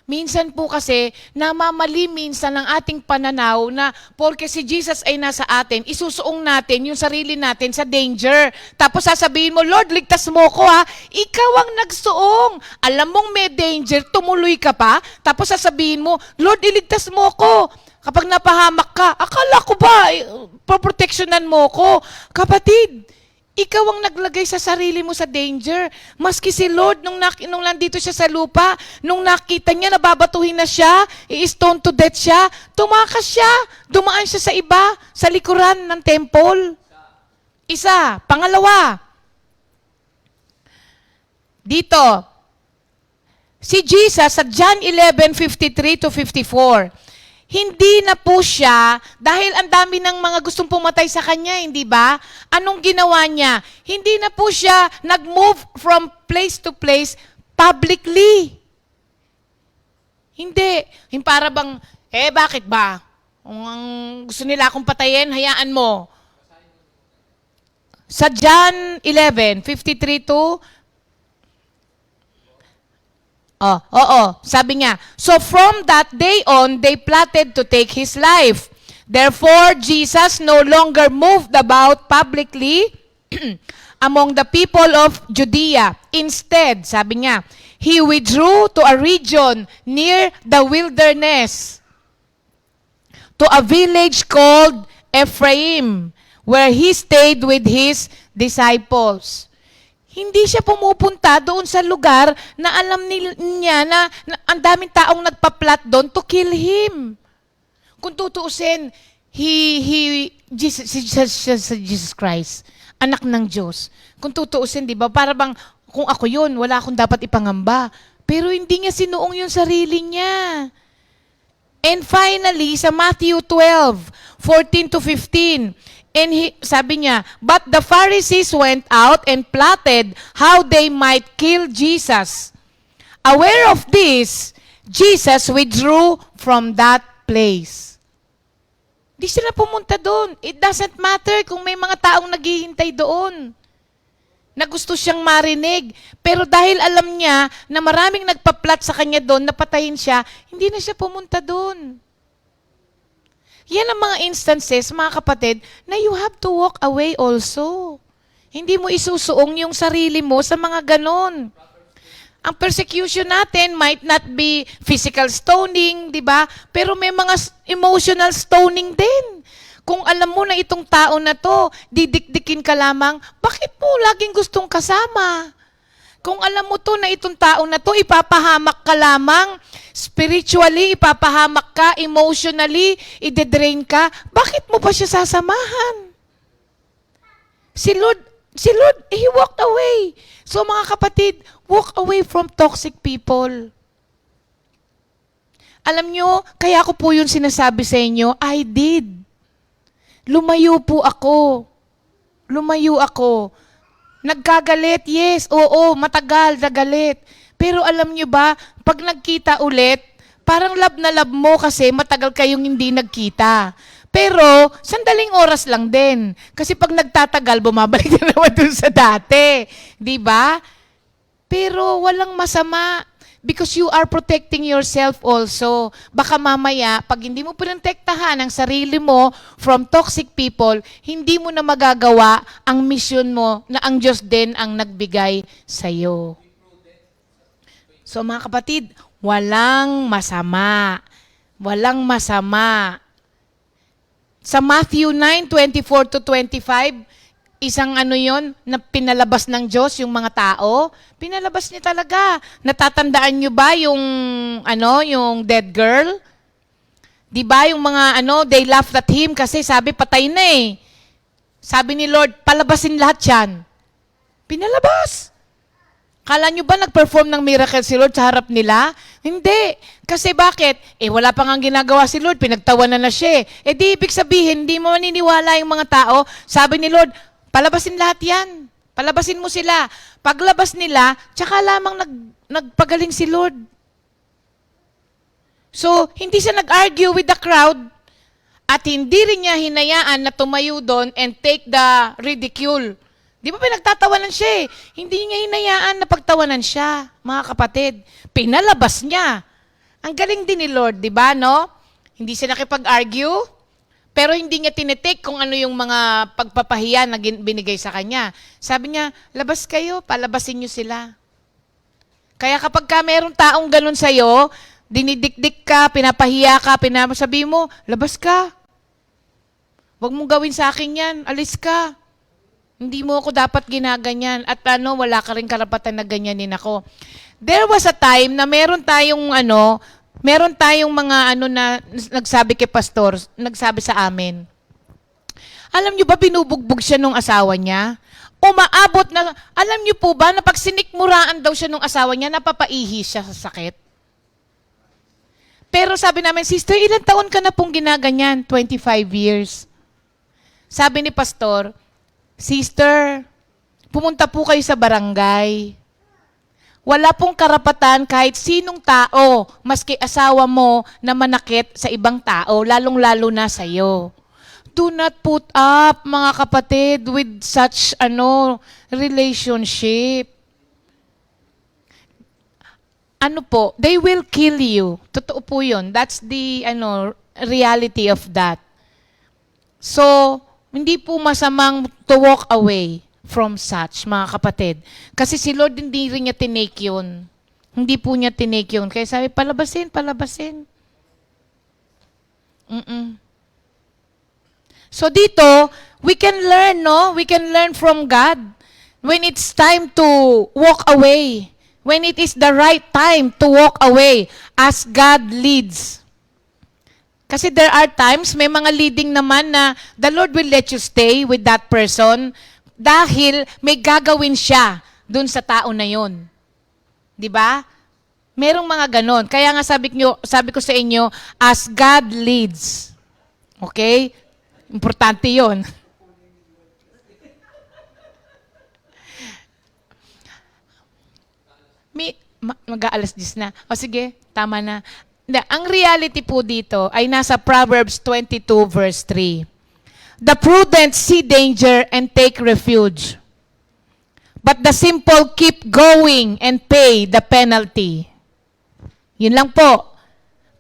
Minsan po kasi, namamali minsan ang ating pananaw na porke si Jesus ay nasa atin, isusuong natin yung sarili natin sa danger. Tapos sasabihin mo, Lord, ligtas mo ko ha. Ikaw ang nagsuong. Alam mong may danger, tumuloy ka pa. Tapos sasabihin mo, Lord, iligtas mo ko. Kapag napahamak ka, akala ko ba, poproteksyonan mo ko. Kapatid, ikaw ang naglagay sa sarili mo sa danger. Maski si Lord, nung nandito siya sa lupa, nung nakita niya, nababatuhin na siya, i-stone to death siya, tumakas siya, dumaan siya sa iba, sa likuran ng temple. Isa. Pangalawa, dito, si Jesus sa John 11:53 to 54, hindi na po siya, dahil ang dami ng mga gustong pumatay sa kanya, hindi ba? Anong ginawa niya? Hindi na po siya nag-move from place to place publicly. Hindi. Yung para bang, bakit ba? Kung ang gusto nila akong patayin, hayaan mo. Sa John 11:53 to sabi niya, so from that day on, they plotted to take his life. Therefore, Jesus no longer moved about publicly among the people of Judea. Instead, sabi niya, he withdrew to a region near the wilderness, to a village called Ephraim, where he stayed with his disciples. Hindi siya pumupunta doon sa lugar na alam niya na ang daming taong nagpa-plot doon to kill him. Kung tutuusin, Jesus Christ, anak ng Diyos. Kung tutuusin, di ba, para bang kung ako yun, wala akong dapat ipangamba. Pero hindi niya sinuong yung sarili niya. And finally, sa Matthew 12:14 to 15, and sabi niya, but the Pharisees went out and plotted how they might kill Jesus. Aware of this, Jesus withdrew from that place. Di sila pumunta doon. It doesn't matter kung may mga taong naghihintay doon na gusto siyang marinig. Pero dahil alam niya na maraming nagpa-plot sa kanya doon, napatayin siya, hindi na siya pumunta doon. Yan ang mga instances, mga kapatid, na you have to walk away also. Hindi mo isusuong yung sarili mo sa mga ganon. Ang persecution natin might not be physical stoning, di ba? Pero may mga emotional stoning din. Kung alam mo na itong tao na to, didikdikin ka lamang, bakit mo laging gustong kasama? Kung alam mo to na itong tao na to, ipapahamak ka lamang, spiritually, ipapahamak ka, emotionally, idedrain ka, bakit mo pa siya sasamahan? Si Lord, He walked away. So mga kapatid, walk away from toxic people. Alam nyo, kaya ko po yun sinasabi sa inyo, I did. Lumayo po ako. Lumayo ako. Nagkagalit, yes, oo, matagal, nagalit. Pero alam nyo ba, pag nagkita ulit, parang love na love mo kasi matagal kayong hindi nagkita. Pero, sandaling oras lang din. Kasi pag nagtatagal, bumabalik na naman dun sa dati. Di ba? Pero walang masama. Because you are protecting yourself also. Baka mamaya, pag hindi mo protektahan ang sarili mo from toxic people, hindi mo na magagawa ang mission mo na ang Diyos din ang nagbigay sa'yo. So mga kapatid, walang masama. Walang masama. Sa Matthew 9:24 to 25, isang yon na pinalabas ng Diyos yung mga tao. Pinalabas niya talaga. Natatandaan niyo ba yung yung dead girl? 'Di ba yung mga they laughed at him kasi sabi patay na eh. Sabi ni Lord, palabasin lahat 'yan. Pinalabas. Kala niyo ba nag-perform ng miracle si Lord sa harap nila? Hindi. Kasi bakit? Wala pa nga ginagawa si Lord, pinagtawanan na siya. Di ibig sabihin, hindi mo maniniwala yung mga tao. Sabi ni Lord, palabasin lahat yan. Palabasin mo sila. Paglabas nila, tsaka lamang nagpagaling si Lord. So, hindi siya nag-argue with the crowd at hindi rin niya hinayaan na tumayo doon and take the ridicule. Di ba pinagtatawanan siya eh? Hindi niya hinayaan na pagtawanan siya, mga kapatid. Pinalabas niya. Ang galing din ni Lord, di ba, no? Hindi siya nakipag-argue. Pero hindi niya tinitake kung ano yung mga pagpapahiya na binigay sa kanya. Sabi niya, labas kayo, palabasin niyo sila. Kaya kapag ka merong taong ganun sa'yo, dinidikdik ka, pinapahiya ka, sabi mo, labas ka. Huwag mong gawin sa akin yan, alis ka. Hindi mo ako dapat ginaganyan. At wala ka rin karapatan na ganyanin ako. There was a time na meron tayong mga na nagsabi kay pastor, nagsabi sa amin. Alam niyo ba, binubugbog siya nung asawa niya? Umaabot na, alam niyo po ba, na pag sinikmuraan daw siya nung asawa niya, napapaihi siya sa sakit? Pero sabi namin, sister, ilang taon ka na pong ginaganyan? 25 years. Sabi ni pastor, sister, pumunta po kayo sa barangay. Wala pong karapatan kahit sinong tao, maski asawa mo, na manakit sa ibang tao, lalong-lalo na sa'yo. Do not put up, mga kapatid, with such relationship. They will kill you. Totoo po yun. That's the reality of that. So, hindi po masamang to walk away from such, mga kapatid. Kasi si Lord hindi rin niya tinake yun. Hindi po niya tinake yun. Kaya sabi, palabasin. So dito, we can learn, no? We can learn from God. When it's time to walk away. When it is the right time to walk away as God leads. Kasi there are times, may mga leading naman na the Lord will let you stay with that person dahil may gagawin siya dun sa tao na yon. 'Di ba? Merong mga ganon. Kaya nga sabi ko sa inyo, as God leads. Okay? Importante yon. Mag-aalas 10 na. O sige, tama na. Ang reality po dito ay nasa Proverbs 22 verse 3. The prudent see danger and take refuge. But the simple keep going and pay the penalty. Yun lang po.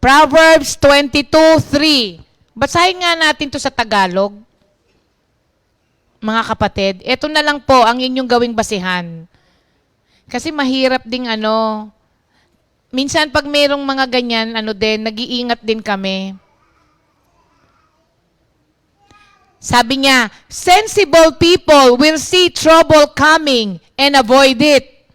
Proverbs 22:3. Basahin nga natin to sa Tagalog. Mga kapatid, ito na lang po ang inyong gawing basihan. Kasi mahirap ding minsan pag mayroong mga ganyan, nag-iingat din kami. Sabi niya, sensible people will see trouble coming and avoid it.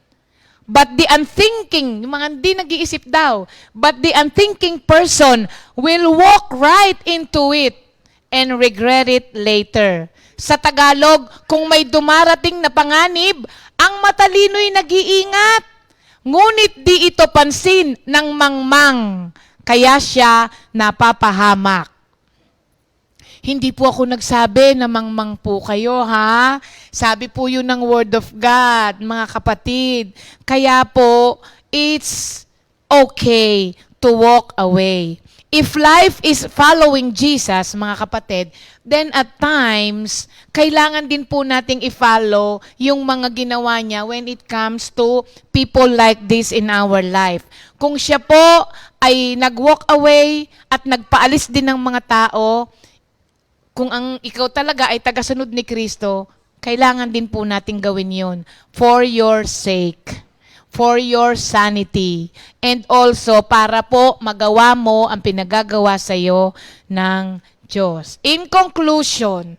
But the unthinking, yung mga hindi nag-iisip daw, but the unthinking person will walk right into it and regret it later. Sa Tagalog, kung may dumarating na panganib, ang matalino'y nag-iingat. Ngunit di ito pansin ng mangmang. Kaya siya napapahamak. Hindi po ako nagsabi na mangmang po kayo, ha? Sabi po yun ng Word of God, mga kapatid. Kaya po, it's okay to walk away. If life is following Jesus, mga kapatid, then at times, kailangan din po nating i-follow yung mga ginawa niya when it comes to people like this in our life. Kung siya po ay nag-walk away at nagpaalis din ng mga tao, kung ang ikaw talaga ay tagasunod ni Kristo, kailangan din po nating gawin yun for your sake, for your sanity, and also para po magawa mo ang pinagagawa sa iyo ng Diyos. In conclusion,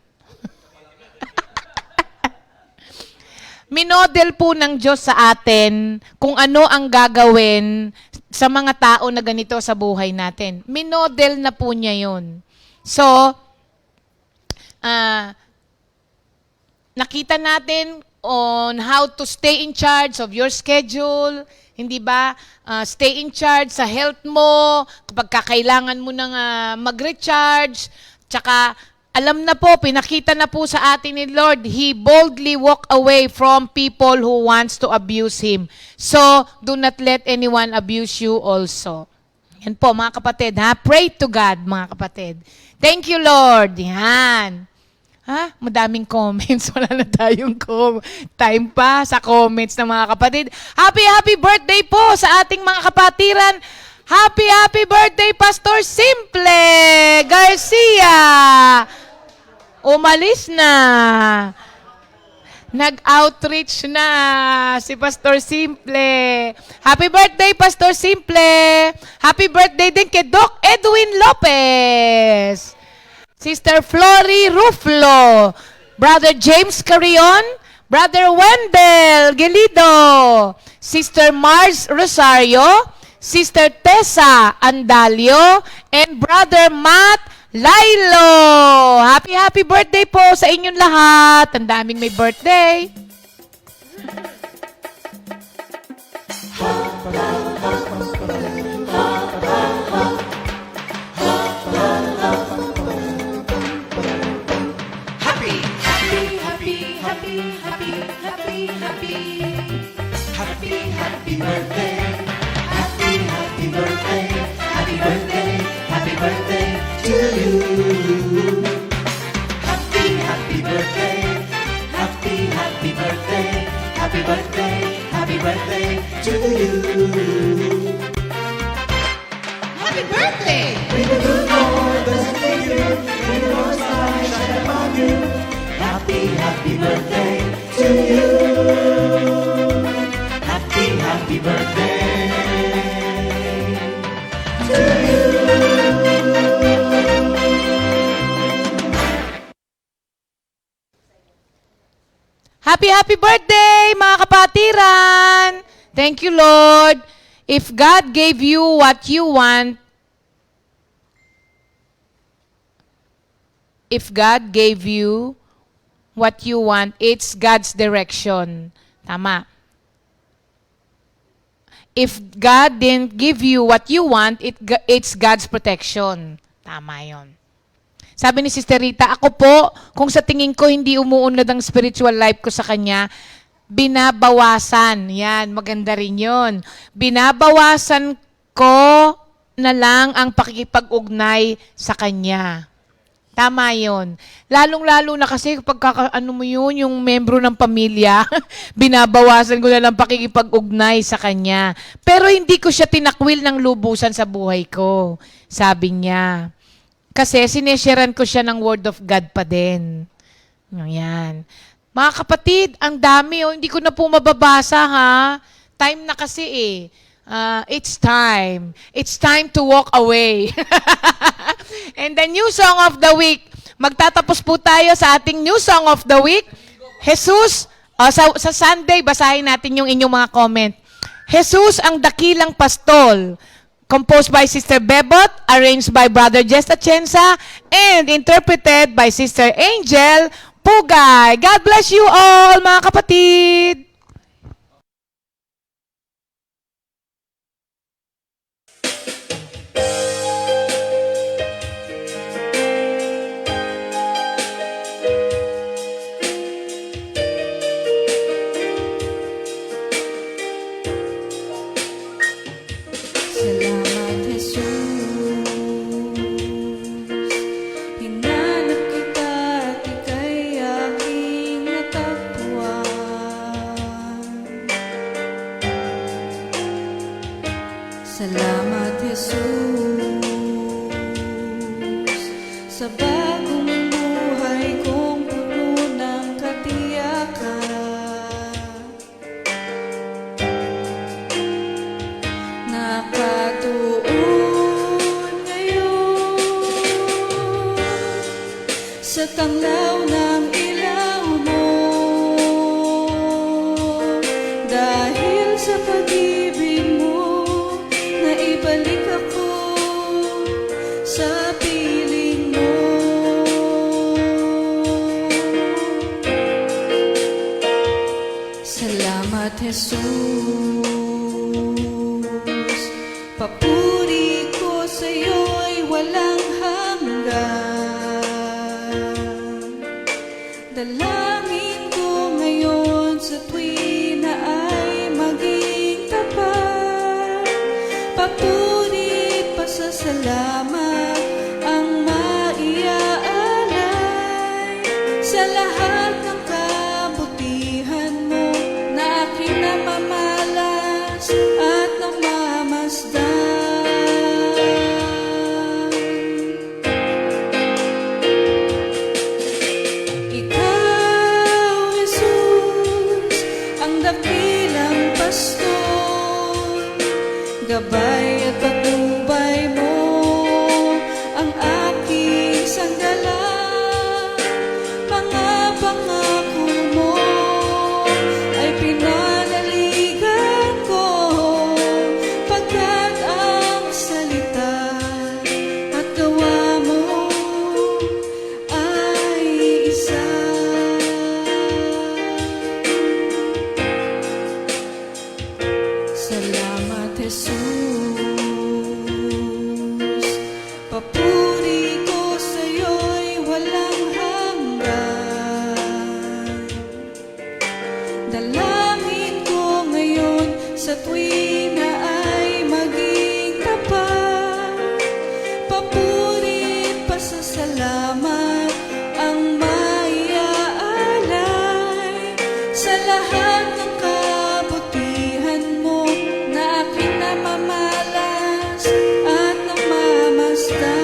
minodel po ng Diyos sa atin kung ano ang gagawin sa mga tao na ganito sa buhay natin. Minodel na po niya yun. So, nakita natin on how to stay in charge of your schedule, hindi ba? Stay in charge sa health mo, kapag kakailangan mo nang mag-recharge, tsaka alam na po, pinakita na po sa atin ni Lord, He boldly walk away from people who wants to abuse Him. So, do not let anyone abuse you also. Yan po, mga kapatid, ha? Pray to God, mga kapatid. Thank you, Lord. Yan. Ha? Madaming comments. Wala na tayong time pa sa comments ng mga kapatid. Happy birthday po sa ating mga kapatiran. Happy birthday, Pastor Simple Garcia. Umalis na. Nag-outreach na si Pastor Simple. Happy birthday, Pastor Simple. Happy birthday din kay Doc Edwin Lopez. Sister Flory Ruflo, Brother James Carrion, Brother Wendell Gelido, Sister Mars Rosario, Sister Tessa Andalio, and Brother Matt Lailo. Happy birthday po sa inyong lahat. Ang daming may birthday. Happy birthday, happy birthday, happy birthday, happy birthday to you. Happy birthday, happy birthday, happy birthday, happy birthday to you. Happy birthday! May the good Lord bless and keep you, may the Lord's light shine upon you. Happy birthday to you. Happy birthday to you. Happy birthday, mga kapatiran! Thank you, Lord. If God gave you what you want, it's God's direction. Tama. If God didn't give you what you want, it's God's protection. Tama yon. Sabi ni Sister Rita, ako po, kung sa tingin ko hindi umuunlad ang spiritual life ko sa Kanya, binabawasan. Yan, maganda rin yun. Binabawasan ko na lang ang pakikipag-ugnay sa Kanya. Tama yun. Lalong-lalo na kasi kapag yung membro ng pamilya, binabawasan ko na lang pakikipag-ugnay sa kanya. Pero hindi ko siya tinakwil ng lubusan sa buhay ko, sabi niya. Kasi sinesharean ko siya ng Word of God pa din. Yan. Mga kapatid, ang dami. Hindi ko na po mababasa, ha? Time na kasi eh. It's time. It's time to walk away. And the new song of the week. Magtatapos po tayo sa ating new song of the week. Jesus, sa Sunday, basahin natin yung inyong mga comment. Jesus ang dakilang pastol. Composed by Sister Bebot, arranged by Brother Jess Atienza, and interpreted by Sister Angel Pugay. God bless you all, mga kapatid! sa bagong buhay kong puno ng katiyakan. Nakatuon ngayon sa tanglaw ng ilaw mo, dahil sa pag-ibig mo naibalik ako sa piling mo. Salamat, Jesus. Papuri ko sa'yo'y walang hanggan. Dalangin ko ngayon sa tuwi na ay maging tapat. Papuri, pasasalamat ang maiaalay sa lahat ng kabutihan mo na aking namamalas at namamasdan. Ikaw, Jesus, ang dakilang pastor, gabay at patnubay mo ang aking sanggala. Mga pangako mo ay pinanaligan ko, pagkat ang salita at gawa mo ay isa. Salamat, Jesus. Papuri ko sa'yo'y walang hanggan. Dalangin ko ngayon sa tuwi na ay maging tapat. Papuri, pasasalamat ang maiaalay sa lahat ng kabutihan mo na aking namamalas at namamasdan.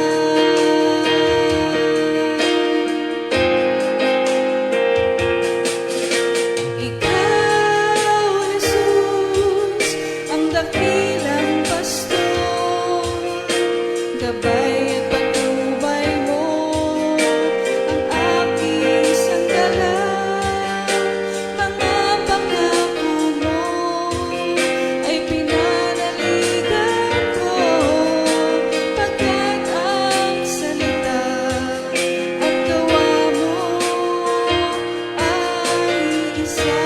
Ikaw, Jesus, ang dakilang pastor, gabay at patnubay mo ang aking sanggala. Mga pangako mo ay pinanaligan ko, pagkat ang salita at gawa mo ay isa.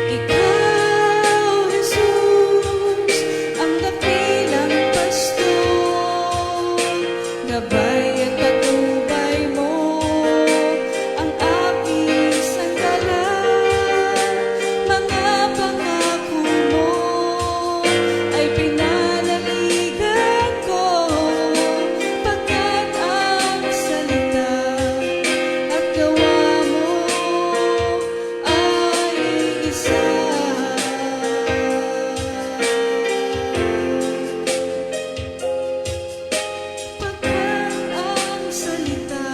Ikaw, Jesus, ang dakilang pastor, gabay at patnubay mo ang aking sanggala. Mga pangako mo ay pinanaligan ko, pagkat ang salita at gawa mo ay isa. Pagkat ang salita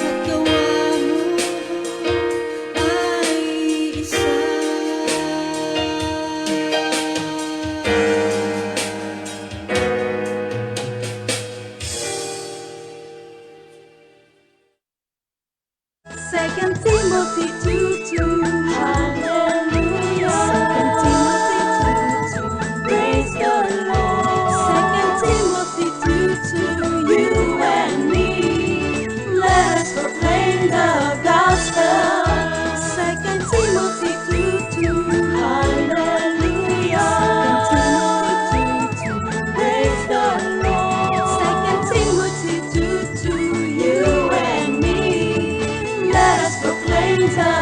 at gawa mo ay isa. Second Timothy 2:2. Hallelujah. Second Timothy 2:2. Praise the Lord. Second Timothy 2:2. You and me, let us proclaim the gospel. Second Timothy 2:2. Hallelujah. Second Timothy 2:2. Praise the Lord. Second Timothy 2:2. You and me, let us proclaim the